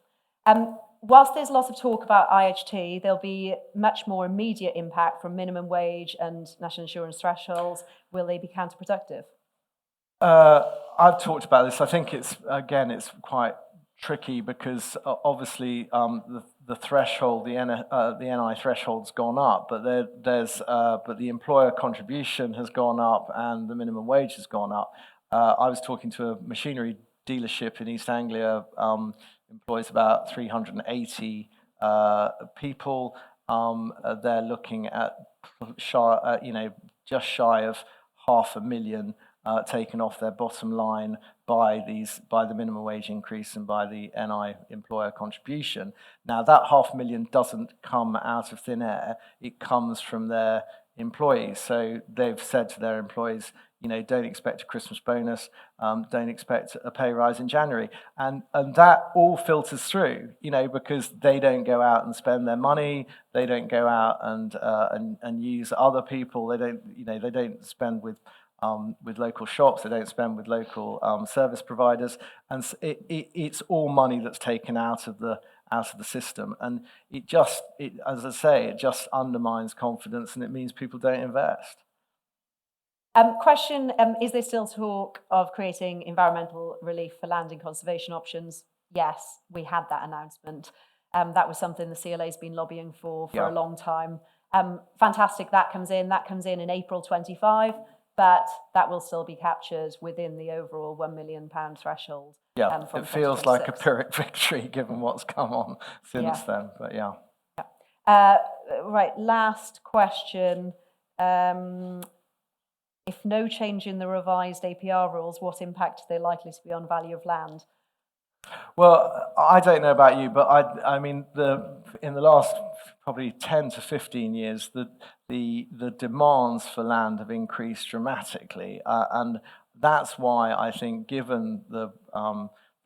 Whilst there's lots of talk about IHT, there'll be much more immediate impact from minimum wage and national insurance thresholds. Will they be counterproductive? I've talked about this. I think it's quite tricky, because obviously the threshold, the NI threshold's gone up, but but the employer contribution has gone up and the minimum wage has gone up. I was talking to a machinery dealership in East Anglia employs about 380 people. They're looking at just shy of 500,000 taken off their bottom line by the minimum wage increase and by the NI employer contribution. Now that 500,000 doesn't come out of thin air; it comes from their employees. So they've said to their employees, don't expect a Christmas bonus, don't expect a pay rise in January, and that all filters through, because they don't go out and spend their money, they don't go out and use other people, they don't spend with local shops, they don't spend with local service providers, and it's all money that's taken out of the system, and as I say, it just undermines confidence, and it means people don't invest. Question, is there still talk of creating environmental relief for land and conservation options? Yes, we had that announcement. That was something the CLA's been lobbying for a long time. Fantastic, that comes in April 25, but that will still be captured within the overall £1 million threshold. Yeah, it feels like a Pyrrhic victory given what's come on since then, but yeah. Right, last question. If no change in the revised APR rules, what impact are they likely to be on value of land? Well, I don't know about you, but I mean, in the last probably 10 to 15 years, the demands for land have increased dramatically, and that's why I think, given the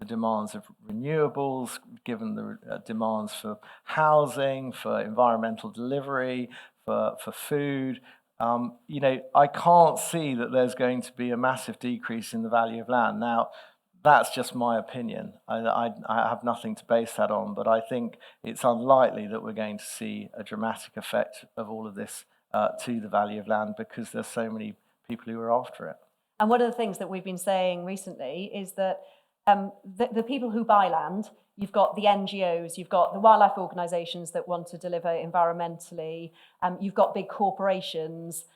demands of renewables, given the demands for housing, for environmental delivery, for food, I can't see that there's going to be a massive decrease in the value of land. Now, that's just my opinion. I have nothing to base that on, but I think it's unlikely that we're going to see a dramatic effect of all of this to the value of land, because there's so many people who are after it. And one of the things that we've been saying recently is that the people who buy land, you've got the NGOs, you've got the wildlife organisations that want to deliver environmentally, you've got big corporations.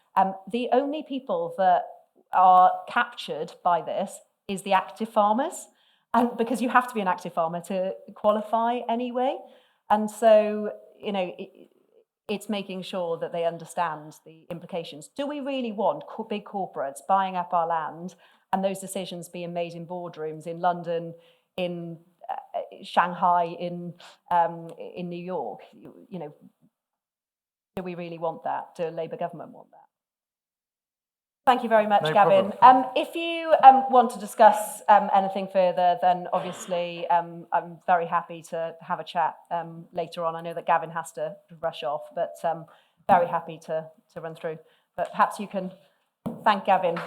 The only people that are captured by this is the active farmers, and because you have to be an active farmer to qualify anyway. And so, it's making sure that they understand the implications. Do we really want big corporates buying up our land and those decisions being made in boardrooms in London, in Shanghai, in New York? Do we really want that? Do a Labour government want that? Thank you very much, Gavin. If you want to discuss anything further, then obviously I'm very happy to have a chat later on. I know that Gavin has to rush off, but very happy to run through. But perhaps you can thank Gavin.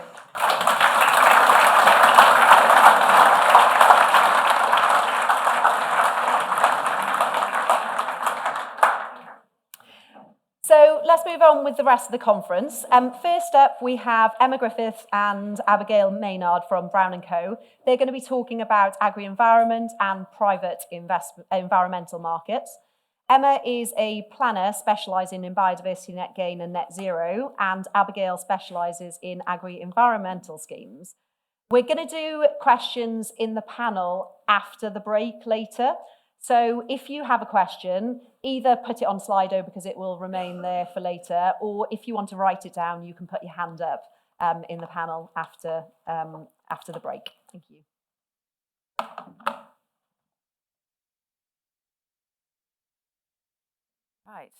So let's move on with the rest of the conference. First up, we have Emma Griffiths and Abigail Maynard from Brown & Co. They're going to be talking about agri-environment and private environmental markets. Emma is a planner specialising in biodiversity net gain and net zero, and Abigail specialises in agri-environmental schemes. We're going to do questions in the panel after the break later. So if you have a question, either put it on Slido because it will remain there for later, or if you want to write it down, you can put your hand up in the panel after the break. Thank you. Right.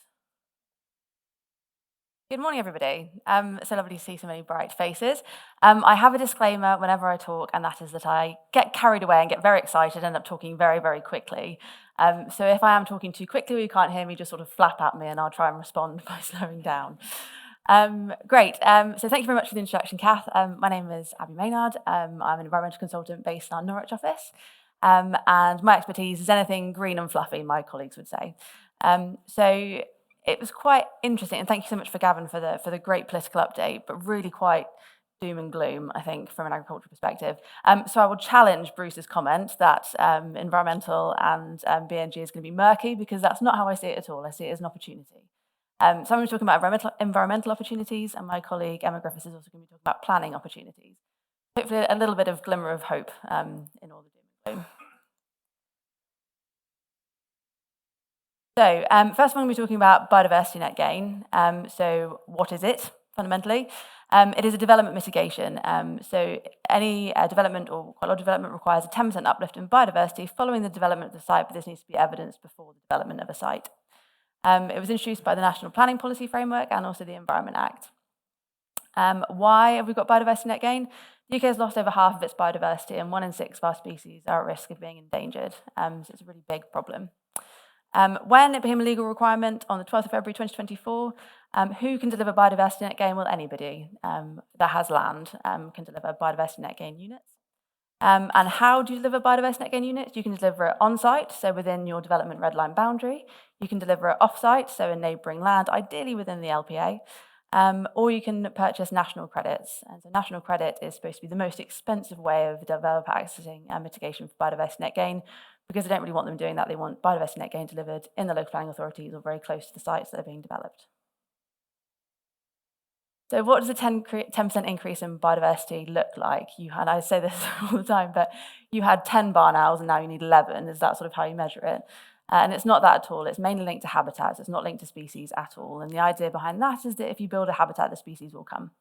Good morning, everybody. So lovely to see so many bright faces. I have a disclaimer whenever I talk, and that is that I get carried away and get very excited, end up talking very, very quickly. So if I am talking too quickly or you can't hear me, just sort of flap at me and I'll try and respond by slowing down. Great. So thank you very much for the introduction, Cath. My name is Abby Maynard. I'm an environmental consultant based in our Norwich office. And my expertise is anything green and fluffy, my colleagues would say. So it was quite interesting, and thank you so much for Gavin for the great political update, but really quite doom and gloom, I think, from an agricultural perspective. So I will challenge Bruce's comment that environmental and BNG is going to be murky, because that's not how I see it at all. I see it as an opportunity. So I'm going to be talking about environmental opportunities, and my colleague Emma Griffiths is also going to be talking about planning opportunities. hopefully a little bit of glimmer of hope in all the doom and gloom. So first one, we're talking about biodiversity net gain. So what is it, fundamentally? It is a development mitigation. So any development, or quite a lot of development, requires a 10% uplift in biodiversity following the development of the site, but this needs to be evidenced before the development of a site. It was introduced by the National Planning Policy Framework and also the Environment Act. Why have we got biodiversity net gain? The UK has lost over half of its biodiversity, and 1 in 6 of our species are at risk of being endangered. So it's a really big problem. When it became a legal requirement on the 12th of February 2024, who can deliver biodiversity net gain? Well, anybody that has land can deliver biodiversity net gain units. And how do you deliver biodiversity net gain units? You can deliver it on-site, so within your development red line boundary. You can deliver it off-site, so in neighbouring land, ideally within the LPA. Or you can purchase national credits. And so national credit is supposed to be the most expensive way of developer accessing mitigation for biodiversity net gain, because they don't really want them doing that. They want biodiversity net gain delivered in the local planning authorities or very close to the sites that are being developed. So what does a 10% increase in biodiversity look like? You had, I say this all the time, but you had 10 barn owls and now you need 11. Is that sort of how you measure it? And it's not that at all. It's mainly linked to habitats. It's not linked to species at all. And the idea behind that is that if you build a habitat, the species will come.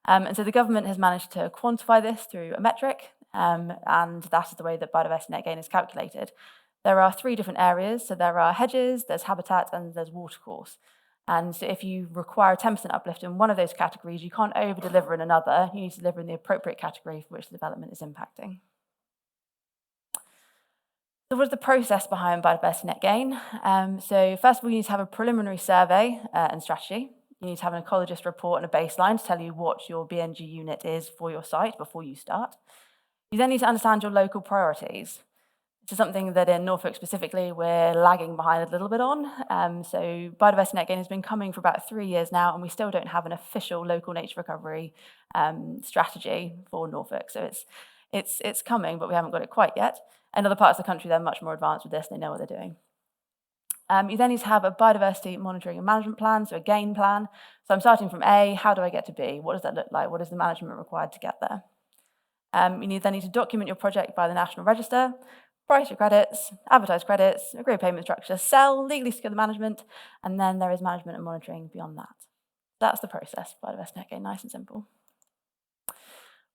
And so the government has managed to quantify this through a metric, and that is the way that biodiversity net gain is calculated. There are 3 different areas. So there are hedges, there's habitat, and there's watercourse. And so if you require a 10% uplift in one of those categories, you can't over-deliver in another. You need to deliver in the appropriate category for which the development is impacting. So what is the process behind biodiversity net gain? So first of all, you need to have a preliminary survey and strategy. You need to have an ecologist report and a baseline to tell you what your BNG unit is for your site before you start. You then need to understand your local priorities. This is something that in Norfolk specifically, we're lagging behind a little bit on. So biodiversity net gain has been coming for about 3 years now, and we still don't have an official local nature recovery strategy for Norfolk. So it's coming, but we haven't got it quite yet. In other parts of the country, they're much more advanced with this. They know what they're doing. You then need to have a biodiversity monitoring and management plan, so a GAIN plan. So I'm starting from A, how do I get to B? What does that look like? What is the management required to get there? You then need to document your project by the National Register, price your credits, advertise credits, agree a payment structure, sell, legally secure the management, and then there is management and monitoring beyond that. That's the process, biodiversity net gain, nice and simple.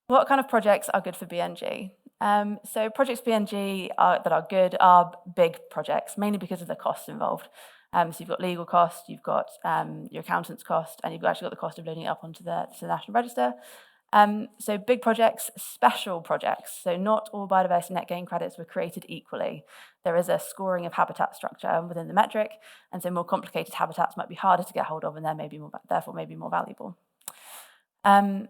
What kind of projects are good for BNG? So projects BNG that are good are big projects, mainly because of the costs involved. So you've got legal costs, you've got your accountant's cost, and you've actually got the cost of loading it up onto the National Register. So big projects, special projects. So not all biodiversity net gain credits were created equally. There is a scoring of habitat structure within the metric, and so more complicated habitats might be harder to get hold of, and therefore may be more valuable. And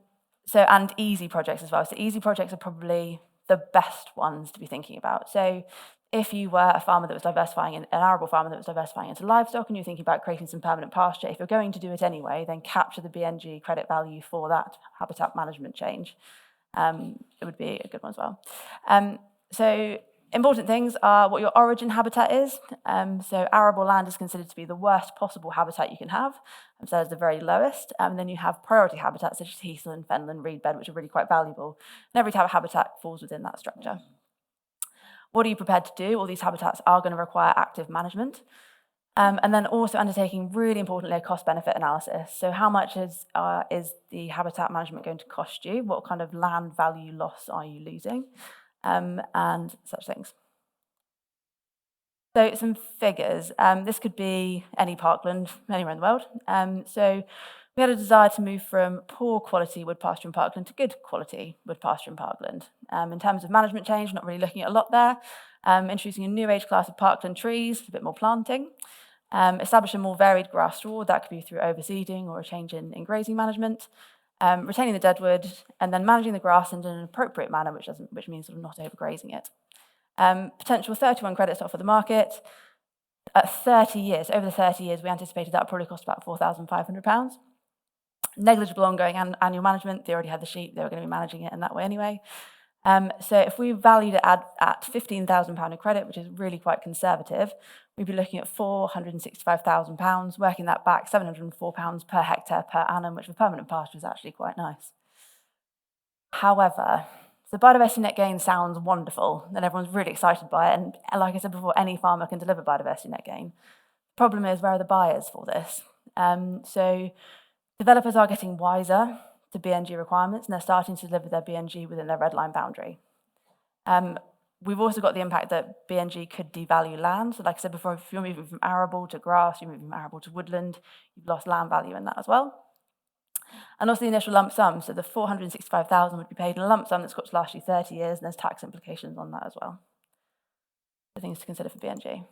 easy projects as well. So easy projects are probably the best ones to be thinking about. So if you were a farmer that was diversifying, an arable farmer that was diversifying into livestock, and you're thinking about creating some permanent pasture, if you're going to do it anyway, then capture the BNG credit value for that habitat management change. It would be a good one as well. So important things are what your origin habitat is. So arable land is considered to be the worst possible habitat you can have. So that's the very lowest. And then you have priority habitats such as heathland, fenland, reedbed, which are really quite valuable. And every type of habitat falls within that structure. What are you prepared to do? All these habitats are going to require active management. And then also undertaking, really importantly, a cost-benefit analysis. So how much is the habitat management going to cost you? What kind of land value loss are you losing? And such things. So some figures. This could be any parkland, anywhere in the world. So we had a desire to move from poor quality wood pasture and parkland to good quality wood pasture and parkland. In terms of management change, not really looking at a lot there. Introducing a new age class of parkland trees, a bit more planting. Establish a more varied grass straw. That could be through overseeding or a change in grazing management. Retaining the deadwood, and then managing the grass in an appropriate manner, which means sort of not overgrazing it. Potential 31 credits to offer the market. At 30 years, over the 30 years, we anticipated that would probably cost about £4,500. Negligible ongoing annual management. They already had the sheep, they were going to be managing it in that way anyway. So if we valued it at £15,000 of credit, which is really quite conservative, we'd be looking at £465,000, working that back £704 per hectare per annum, which for permanent pasture is actually quite nice. However, the biodiversity net gain sounds wonderful and everyone's really excited by it. And like I said before, any farmer can deliver biodiversity net gain. The problem is, where are the buyers for this? So developers are getting wiser to BNG requirements and they're starting to deliver their BNG within their red line boundary. We've also got the impact that BNG could devalue land. So like I said before, if you're moving from arable to grass, you're moving from arable to woodland, you've lost land value in that as well. And also the initial lump sum, so the 465,000 would be paid in a lump sum that's got to last you 30 years, and there's tax implications on that as well. So things to consider for BNG.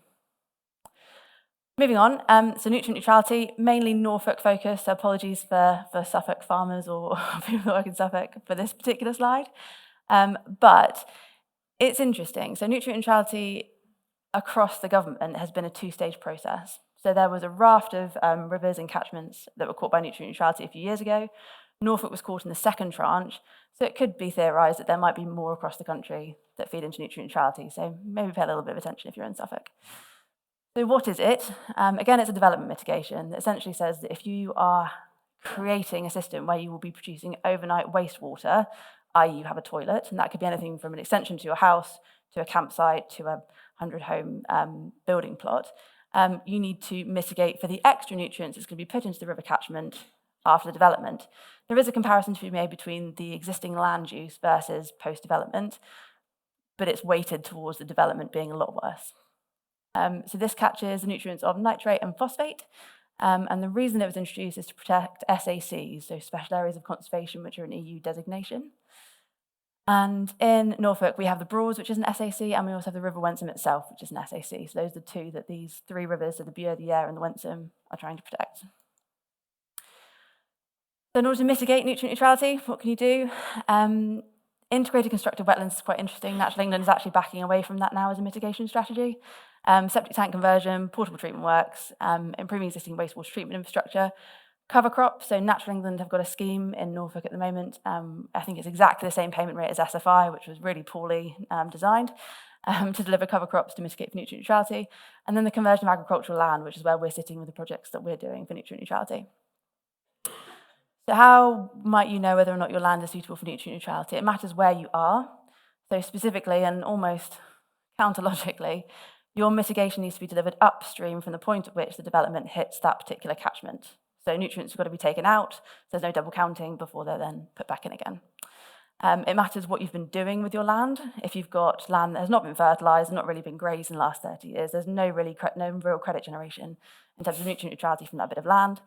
Moving on, so nutrient neutrality, mainly Norfolk focused, so apologies for Suffolk farmers or people that work in Suffolk for this particular slide. But it's interesting. So nutrient neutrality across the government has been a two-stage process. So there was a raft of rivers and catchments that were caught by nutrient neutrality a few years ago. Norfolk was caught in the second tranche, so it could be theorised that there might be more across the country that feed into nutrient neutrality. So maybe pay a little bit of attention if you're in Suffolk. So what is it? Again, it's a development mitigation that essentially says that if you are creating a system where you will be producing overnight wastewater, i.e. you have a toilet, and that could be anything from an extension to your house, to a campsite, to a 100-home building plot, you need to mitigate for the extra nutrients that's going to be put into the river catchment after the development. There is a comparison to be made between the existing land use versus post-development, but it's weighted towards the development being a lot worse. So this catches the nutrients of nitrate and phosphate, and the reason it was introduced is to protect SACs, so special areas of conservation, which are an EU designation. And in Norfolk, we have the Broads, which is an SAC, and we also have the River Wensum itself, which is an SAC. So those are the two that these three rivers, so the Bure, the Yare, and the Wensum, are trying to protect. So in order to mitigate nutrient neutrality, what can you do? Integrated constructed wetlands is quite interesting. Natural England is actually backing away from that now as a mitigation strategy. Septic tank conversion, portable treatment works, improving existing wastewater treatment infrastructure, cover crops. So Natural England have got a scheme in Norfolk at the moment. I think it's exactly the same payment rate as SFI, which was really poorly designed to deliver cover crops to mitigate for nutrient neutrality. And then the conversion of agricultural land, which is where we're sitting with the projects that we're doing for nutrient neutrality. So how might you know whether or not your land is suitable for nutrient neutrality? It matters where you are. So specifically and almost counterlogically, your mitigation needs to be delivered upstream from the point at which the development hits that particular catchment. So nutrients have got to be taken out, so there's no double counting before they're then put back in again. It matters what you've been doing with your land. If you've got land that has not been fertilised, not really been grazed in the last 30 years, there's no real credit generation in terms of nutrient neutrality from that bit of land.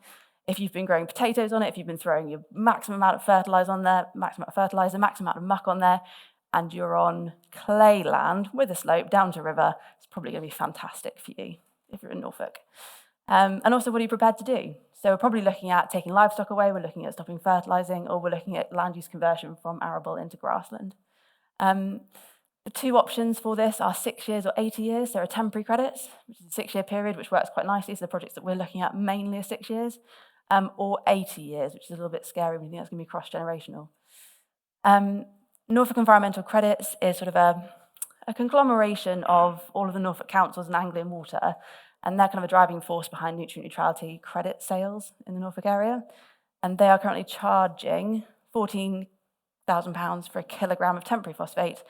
If you've been growing potatoes on it, if you've been throwing your maximum amount of fertiliser on there, maximum amount of muck on there, and you're on clay land with a slope down to a river, it's probably going to be fantastic for you if you're in Norfolk. And also, what are you prepared to do? So we're probably looking at taking livestock away, we're looking at stopping fertilising, or we're looking at land use conversion from arable into grassland. The two options for this are 6 years or 80 years. There are temporary credits, which is a 6-year period, which works quite nicely. So the projects that we're looking at mainly are 6 years, or 80 years, which is a little bit scary. We think that's going to be cross-generational. Norfolk Environmental Credits is sort of a conglomeration of all of the Norfolk councils and Anglian Water, and they're kind of a driving force behind nutrient neutrality credit sales in the Norfolk area. And they are currently charging £14,000 for a kilogram of temporary phosphate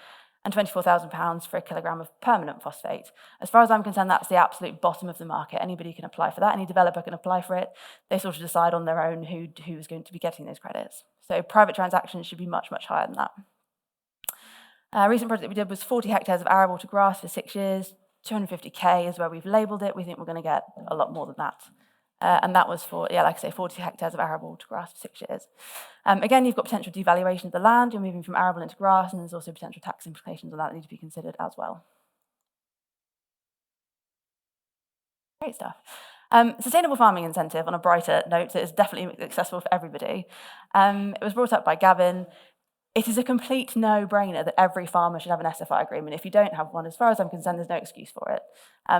and £24,000 for a kilogram of permanent phosphate. As far as I'm concerned, that's the absolute bottom of the market. Anybody can apply for that. Any developer can apply for it. They sort of decide on their own who is going to be getting those credits. So private transactions should be much, much higher than that. A recent project we did was 40 hectares of arable to grass for 6 years. 250k is where we've labelled it. We think we're going to get a lot more than that. And that was for, like I say, 40 hectares of arable to grass for 6 years. Again, you've got potential devaluation of the land. You're moving from arable into grass, and there's also potential tax implications on that need to be considered as well. Great stuff. Sustainable farming incentive, on a brighter note, that is definitely accessible for everybody. It was brought up by Gavin. It is a complete no-brainer that every farmer should have an SFI agreement. If you don't have one, as far as I'm concerned, there's no excuse for it.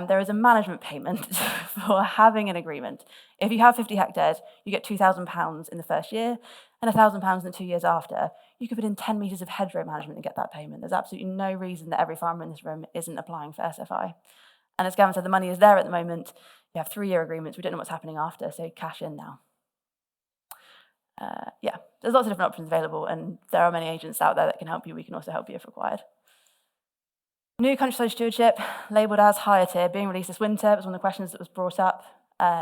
There is a management payment for having an agreement. If you have 50 hectares, you get £2,000 in the first year and £1,000 in the 2 years after. You could put in 10 metres of hedgerow management and get that payment. There's absolutely no reason that every farmer in this room isn't applying for SFI. And as Gavin said, the money is there at the moment. You have 3-year agreements. We don't know what's happening after, so cash in now. yeah, there's lots of different options available, and there are many agents out there that can help you. We can also help you if required. New countryside stewardship, labelled as higher tier, being released this winter. It was one of the questions that was brought up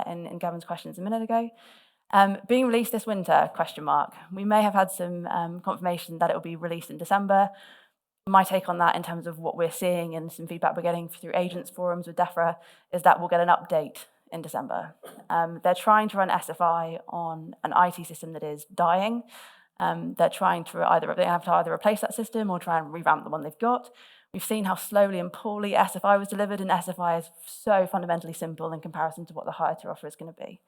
in Gavin's questions a minute ago. Being released this winter, question mark. We may have had some confirmation that it will be released in December. My take on that in terms of what we're seeing and some feedback we're getting through agents forums with DEFRA is that we'll get an update in December. They're trying to run SFI on an IT system that is dying. They're trying to either replace that system or try and revamp the one they've got. We've seen how slowly and poorly SFI was delivered, and SFI is so fundamentally simple in comparison to what the higher tier offer is going to be.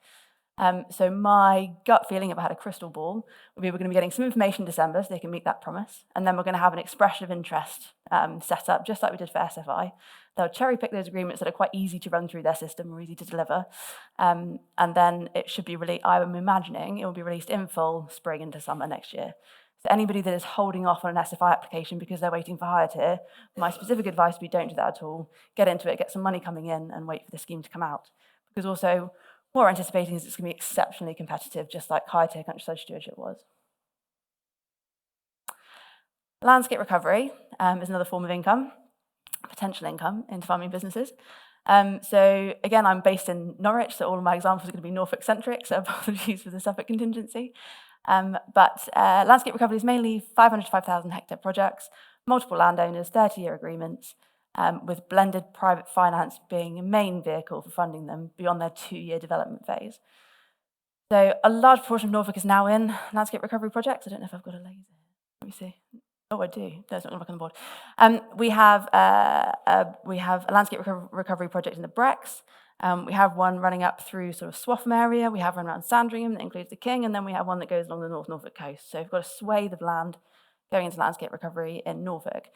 So my gut feeling, if I had a crystal ball, would be we're going to be getting some information in December so they can meet that promise. And then we're going to have an expression of interest set up, just like we did for SFI. They'll cherry pick those agreements that are quite easy to run through their system or easy to deliver. And then it should be released, I'm imagining it will be released in full spring into summer next year. So anybody that is holding off on an SFI application because they're waiting for higher tier, my specific advice would be don't do that at all. Get into it, get some money coming in and wait for the scheme to come out. Because also, what we're anticipating is it's going to be exceptionally competitive, just like higher tier countryside stewardship was. Landscape recovery is another form of income, potential income into farming businesses. So again, I'm based in Norwich, so all of my examples are going to be Norfolk-centric, so apologies for the Suffolk contingency. But landscape recovery is mainly 500 to 5,000 hectare projects, multiple landowners, 30-year agreements, with blended private finance being a main vehicle for funding them beyond their 2-year development phase. So a large portion of Norfolk is now in landscape recovery projects. I don't know if I've got a laser. Let me see. Oh, I do. No, it's not going to work on the board. We have a landscape recovery project in the Brecks. We have one running up through sort of Swaffham area. We have one around Sandringham that includes the King, and then we have one that goes along the North Norfolk coast. So we've got a swathe of land going into landscape recovery in Norfolk.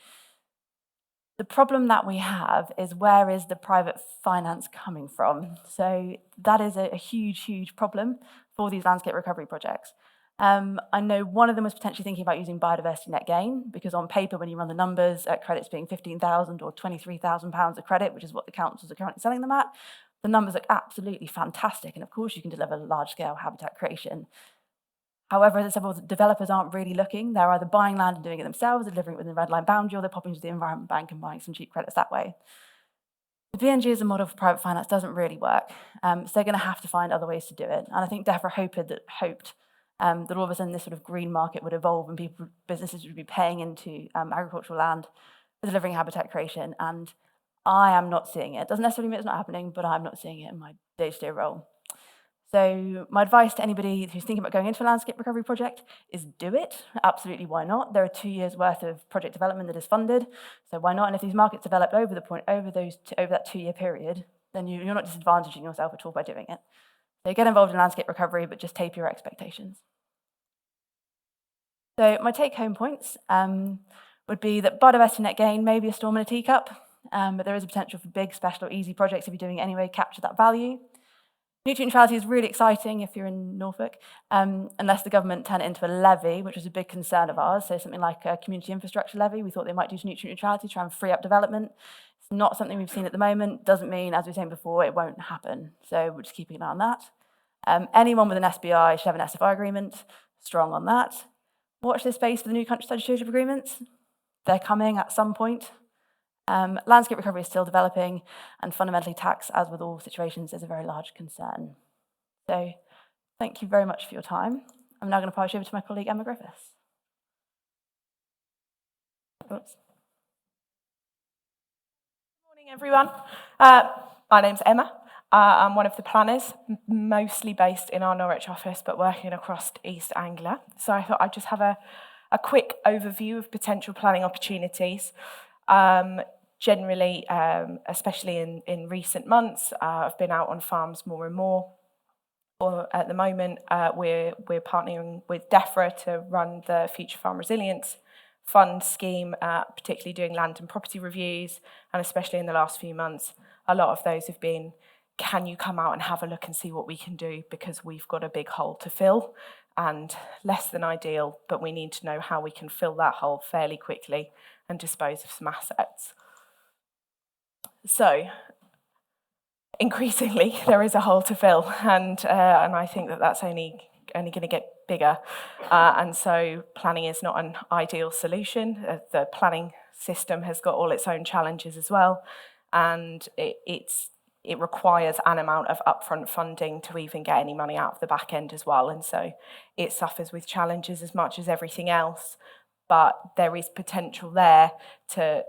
The problem that we have is where is the private finance coming from? So that is a huge, huge problem for these landscape recovery projects. I know one of them was potentially thinking about using biodiversity net gain, because on paper, when you run the numbers at credits being £15,000 or £23,000 of credit, which is what the councils are currently selling them at, the numbers look absolutely fantastic. And of course, you can deliver large-scale habitat creation. However, as I said, well, developers aren't really looking. They're either buying land and doing it themselves, or delivering it within the red line boundary, or they're popping to the Environment Bank and buying some cheap credits that way. The BNG as a model for private finance doesn't really work. So they're going to have to find other ways to do it. And I think DEFRA hoped that all of a sudden this sort of green market would evolve and businesses would be paying into agricultural land for delivering habitat creation. And I am not seeing it. It doesn't necessarily mean it's not happening, but I'm not seeing it in my day-to-day role. So my advice to anybody who's thinking about going into a landscape recovery project is do it. Absolutely, why not? There are 2 years worth of project development that is funded, so why not? And if these markets develop over that 2-year period, then you're not disadvantaging yourself at all by doing it. So get involved in landscape recovery, but just taper your expectations. So my take-home points would be that biodiversity net gain may be a storm in a teacup, but there is a potential for big, special, or easy projects if you're doing it anyway, capture that value. Nutrient neutrality is really exciting if you're in Norfolk, unless the government turn it into a levy, which is a big concern of ours, so something like a community infrastructure levy. We thought they might do nutrient neutrality, try and free up development. It's not something we've seen at the moment. Doesn't mean, as we were saying before, it won't happen. So we're just keeping an eye on that. Anyone with an SBI should have an SFI agreement, strong on that. Watch this space for the new countryside stewardship agreements. They're coming at some point. Landscape recovery is still developing, and fundamentally tax, as with all situations, is a very large concern. So thank you very much for your time. I'm now going to pass you over to my colleague Emma Griffiths. Oops. Good morning, everyone. My name's Emma. I'm one of the planners, mostly based in our Norwich office, but working across East Anglia. So I thought I'd just have a quick overview of potential planning opportunities. Generally, especially in recent months, I've been out on farms more and more. Or at the moment, we're partnering with DEFRA to run the Future Farm Resilience Fund scheme, particularly doing land and property reviews, and especially in the last few months, a lot of those have been, can you come out and have a look and see what we can do, because we've got a big hole to fill, and less than ideal, but we need to know how we can fill that hole fairly quickly and dispose of some assets. So, increasingly, there is a hole to fill, and I think that that's only going to get bigger. And so planning is not an ideal solution. The planning system has got all its own challenges as well. And it requires an amount of upfront funding to even get any money out of the back end as well. And so it suffers with challenges as much as everything else. But there is potential there to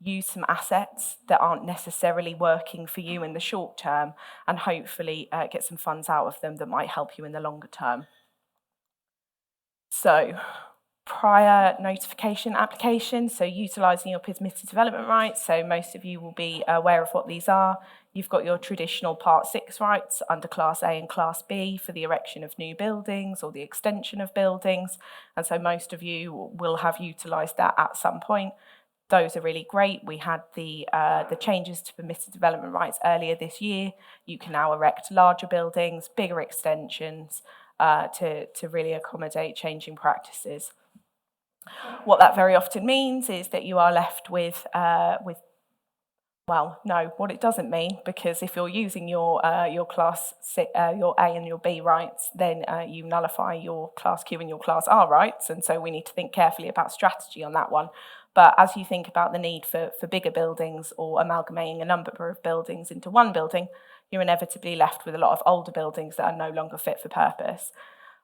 use some assets that aren't necessarily working for you in the short term and hopefully get some funds out of them that might help you in the longer term. So prior notification application, so utilising your permitted development rights. So most of you will be aware of what these are. You've got your traditional Part 6 rights under Class A and Class B for the erection of new buildings or the extension of buildings. And so most of you will have utilised that at some point. Those are really great. We had the changes to permitted development rights earlier this year. You can now erect larger buildings, bigger extensions to really accommodate changing practices. What that very often means is that you are left with well, no, what it doesn't mean, because if you're using your Class C, your A and your B rights, then you nullify your Class Q and your Class R rights, and so we need to think carefully about strategy on that one. But as you think about the need for bigger buildings or amalgamating a number of buildings into one building, you're inevitably left with a lot of older buildings that are no longer fit for purpose.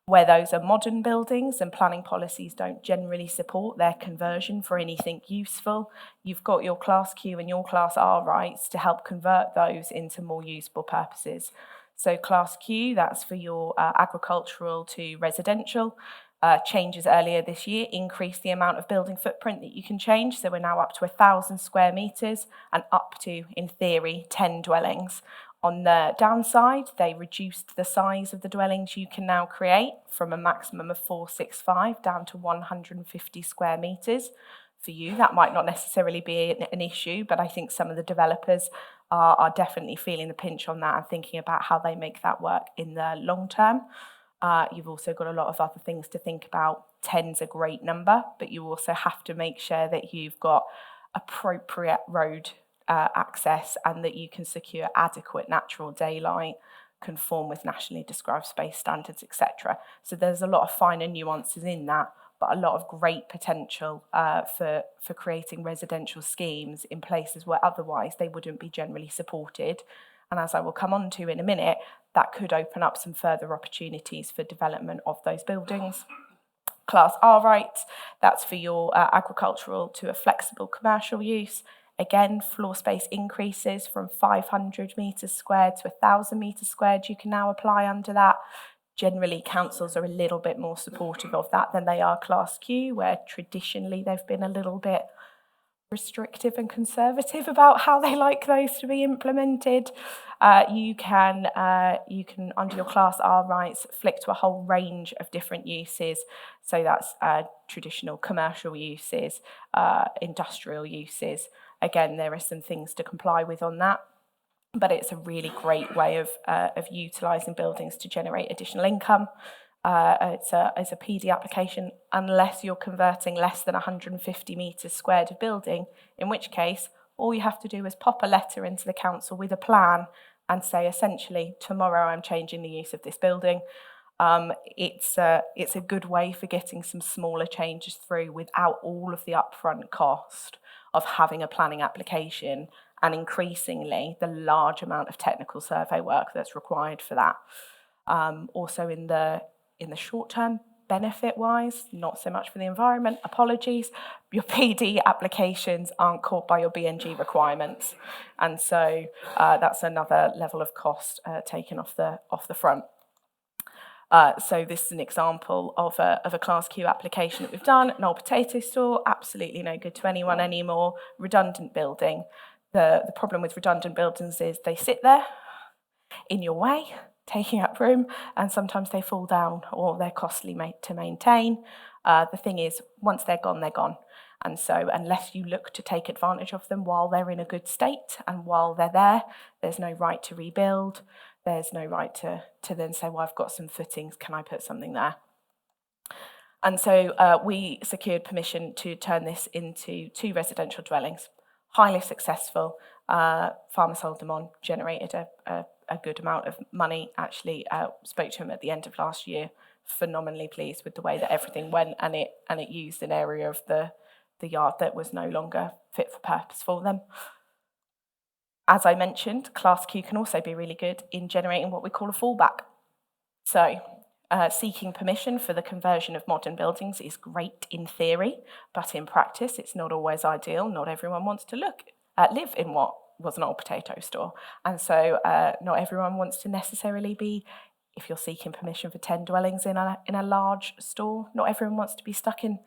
Where those are modern buildings and planning policies don't generally support their conversion for anything useful, you've got your Class Q and your Class R rights to help convert those into more usable purposes. So Class Q, that's for your agricultural to residential. Changes earlier this year increased the amount of building footprint that you can change. So we're now up to 1,000 square metres and up to, in theory, 10 dwellings. On the downside, they reduced the size of the dwellings you can now create from a maximum of 465 down to 150 square metres. For you, that might not necessarily be an issue, but I think some of the developers are definitely feeling the pinch on that and thinking about how they make that work in the long term. You've also got a lot of other things to think about. 10's a great number, but you also have to make sure that you've got appropriate road access and that you can secure adequate natural daylight, conform with nationally described space standards, etc. So there's a lot of finer nuances in that, but a lot of great potential for creating residential schemes in places where otherwise they wouldn't be generally supported. And as I will come on to in a minute, that could open up some further opportunities for development of those buildings. Class R rights, that's for your agricultural to a flexible commercial use. Again, floor space increases from 500 metres squared to 1,000 metres squared. You can now apply under that. Generally, councils are a little bit more supportive of that than they are Class Q, where traditionally they've been a little bit restrictive and conservative about how they like those to be implemented. You can, under your Class R rights, flick to a whole range of different uses. So that's traditional commercial uses, industrial uses. Again, there are some things to comply with on that, but it's a really great way of utilising buildings to generate additional income. It's a PD application unless you're converting less than 150 metres squared of building, in which case all you have to do is pop a letter into the council with a plan and say, essentially, tomorrow I'm changing the use of this building. It's a good way for getting some smaller changes through without all of the upfront cost of having a planning application and increasingly the large amount of technical survey work that's required for that. Also in the short term, benefit-wise, not so much for the environment, apologies, your PD applications aren't caught by your BNG requirements. And so that's another level of cost taken off the front. So this is an example of a Class Q application that we've done. An old potato store, absolutely no good to anyone anymore. Redundant building. The problem with redundant buildings is they sit there in your way, taking up room, and sometimes they fall down or they're costly to maintain. The thing is, once they're gone, they're gone. And so unless you look to take advantage of them while they're in a good state and while they're there, there's no right to rebuild. There's no right to then say, well, I've got some footings, can I put something there? And so we secured permission to turn this into 2 residential dwellings. Highly successful. Farmer sold them on, generated a a good amount of money. Actually, spoke to him at the end of last year, phenomenally pleased with the way that everything went, and it used an area of the yard that was no longer fit for purpose for them. As I mentioned, Class Q can also be really good in generating what we call a fallback. So seeking permission for the conversion of modern buildings is great in theory, but in practice it's not always ideal. Not everyone wants to live in what was an old potato store. And so not everyone wants to necessarily be, if you're seeking permission for 10 dwellings in a large store, not everyone wants to be stuck in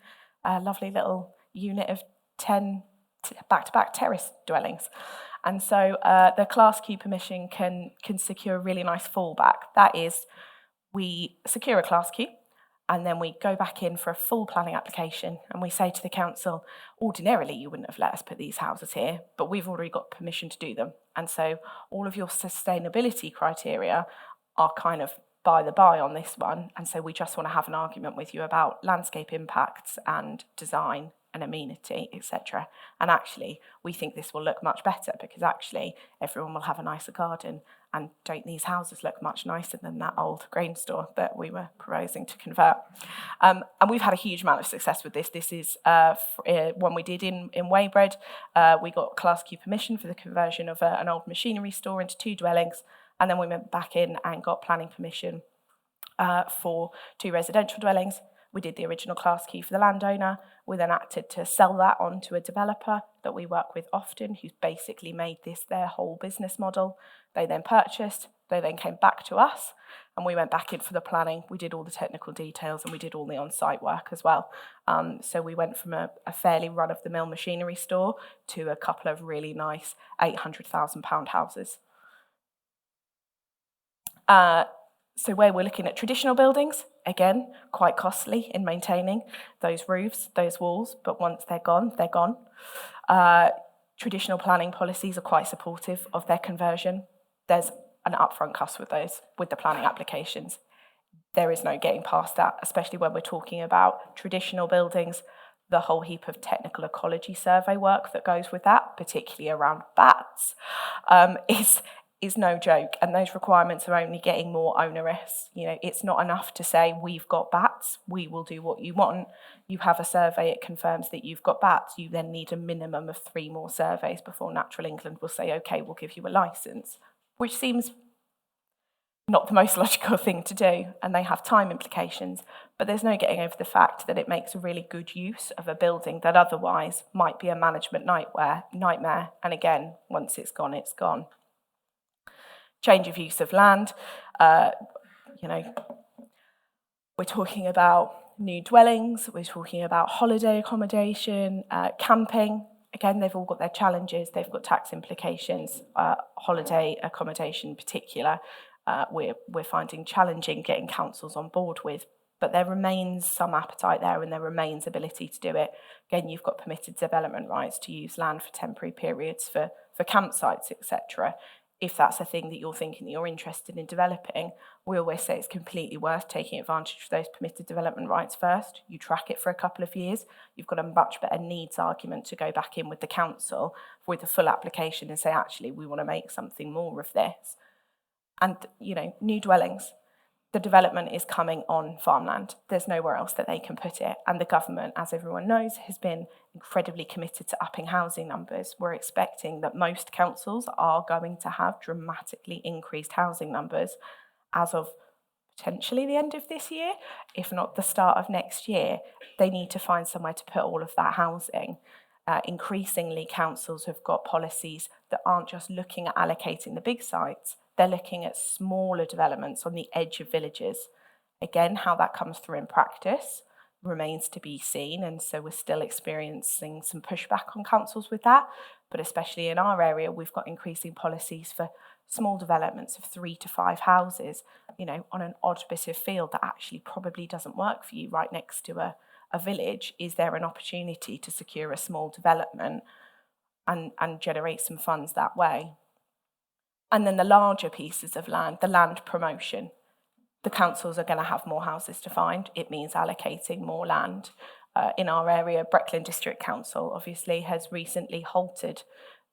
a lovely little unit of 10 back-to-back terrace dwellings. And so the Class Q permission can secure a really nice fallback. That is, we secure a Class Q, and then we go back in for a full planning application, and we say to the council, ordinarily you wouldn't have let us put these houses here, but we've already got permission to do them. And so all of your sustainability criteria are kind of by the by on this one, and so we just want to have an argument with you about landscape impacts and design and amenity, etc. And actually, we think this will look much better because actually everyone will have a nicer garden, and don't these houses look much nicer than that old grain store that we were proposing to convert? And we've had a huge amount of success with this. This is one we did in Weybread. We got Class Q permission for the conversion of an old machinery store into 2 dwellings, and then we went back in and got planning permission for 2 residential dwellings. We did the original Class Q for the landowner. We then acted to sell that on to a developer that we work with often, who's basically made this their whole business model. They then purchased, they then came back to us, and we went back in for the planning. We did all the technical details, and we did all the on-site work as well. So we went from a fairly run-of-the-mill machinery store to a couple of really nice £800,000 houses. So where we're looking at traditional buildings, again, quite costly in maintaining those roofs, those walls, but once they're gone, they're gone. Traditional planning policies are quite supportive of their conversion. There's an upfront cost with those, with the planning applications. There is no getting past that, especially when we're talking about traditional buildings. The whole heap of technical ecology survey work that goes with that, particularly around bats, is no joke, and those requirements are only getting more onerous. You know, it's not enough to say we've got bats, we will do what you want. You have a survey, it confirms that you've got bats. You then need a minimum of 3 more surveys before Natural England will say, okay, we'll give you a licence, which seems not the most logical thing to do, and they have time implications. But there's no getting over the fact that it makes a really good use of a building that otherwise might be a management nightmare. And again, once it's gone, it's gone. Change of use of land, we're talking about new dwellings, we're talking about holiday accommodation, camping. Again, they've all got their challenges, they've got tax implications. Holiday accommodation in particular, we're finding challenging getting councils on board with, but there remains some appetite there and there remains ability to do it. Again, you've got permitted development rights to use land for temporary periods for campsites, etc. If that's a thing that you're thinking that you're interested in developing, we always say it's completely worth taking advantage of those permitted development rights first. You track it for a couple of years. You've got a much better needs argument to go back in with the council with a full application and say, actually, we want to make something more of this. And, new dwellings. The development is coming on farmland. There's nowhere else that they can put it. And the government, as everyone knows, has been incredibly committed to upping housing numbers. We're expecting that most councils are going to have dramatically increased housing numbers as of potentially the end of this year, if not the start of next year. They need to find somewhere to put all of that housing. Increasingly, councils have got policies that aren't just looking at allocating the big sites, they're looking at smaller developments on the edge of villages. Again, how that comes through in practice remains to be seen, and so we're still experiencing some pushback on councils with that, but especially in our area, we've got increasing policies for small developments of 3 to 5 houses, on an odd bit of field that actually probably doesn't work for you right next to a village. Is there an opportunity to secure a small development and generate some funds that way? And then the larger pieces of land, the land promotion. The councils are going to have more houses to find. It means allocating more land. In our area, Brecklin District Council obviously has recently halted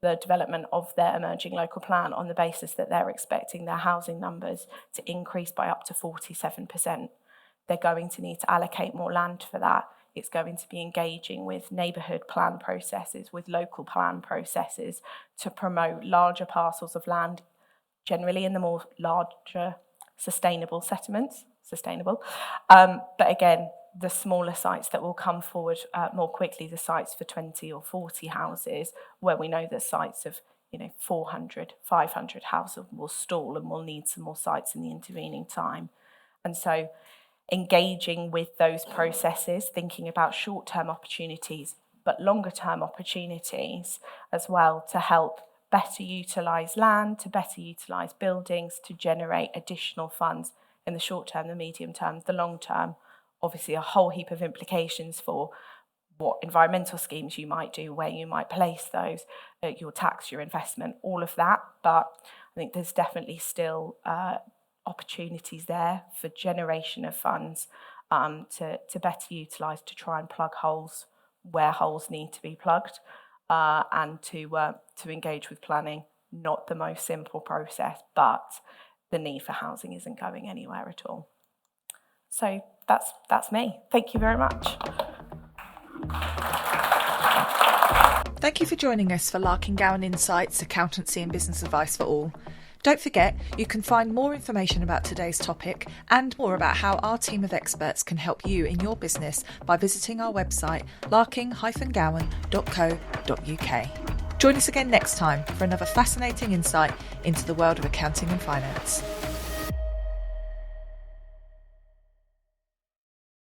the development of their emerging local plan on the basis that they're expecting their housing numbers to increase by up to 47%. They're going to need to allocate more land for that. It's going to be engaging with neighbourhood plan processes, with local plan processes to promote larger parcels of land, generally in the more larger sustainable settlements, but again, the smaller sites that will come forward more quickly, the sites for 20 or 40 houses, where we know that sites of 400, 500 houses will stall and will need some more sites in the intervening time. And so engaging with those processes, thinking about short-term opportunities, but longer-term opportunities as well, to help better utilise land, to better utilise buildings, to generate additional funds in the short term, the medium term, the long term. Obviously a whole heap of implications for what environmental schemes you might do, where you might place those, your tax, your investment, all of that. But I think there's definitely still opportunities there for generation of funds to better utilise, to try and plug holes where holes need to be plugged, and to engage with planning. Not the most simple process, but the need for housing isn't going anywhere at all. So that's me. Thank you very much. Thank you for joining us for Larkin-Gowan Insights, Accountancy and Business Advice for All. Don't forget, you can find more information about today's topic and more about how our team of experts can help you in your business by visiting our website, larkin-gowan.co.uk. Join us again next time for another fascinating insight into the world of accounting and finance.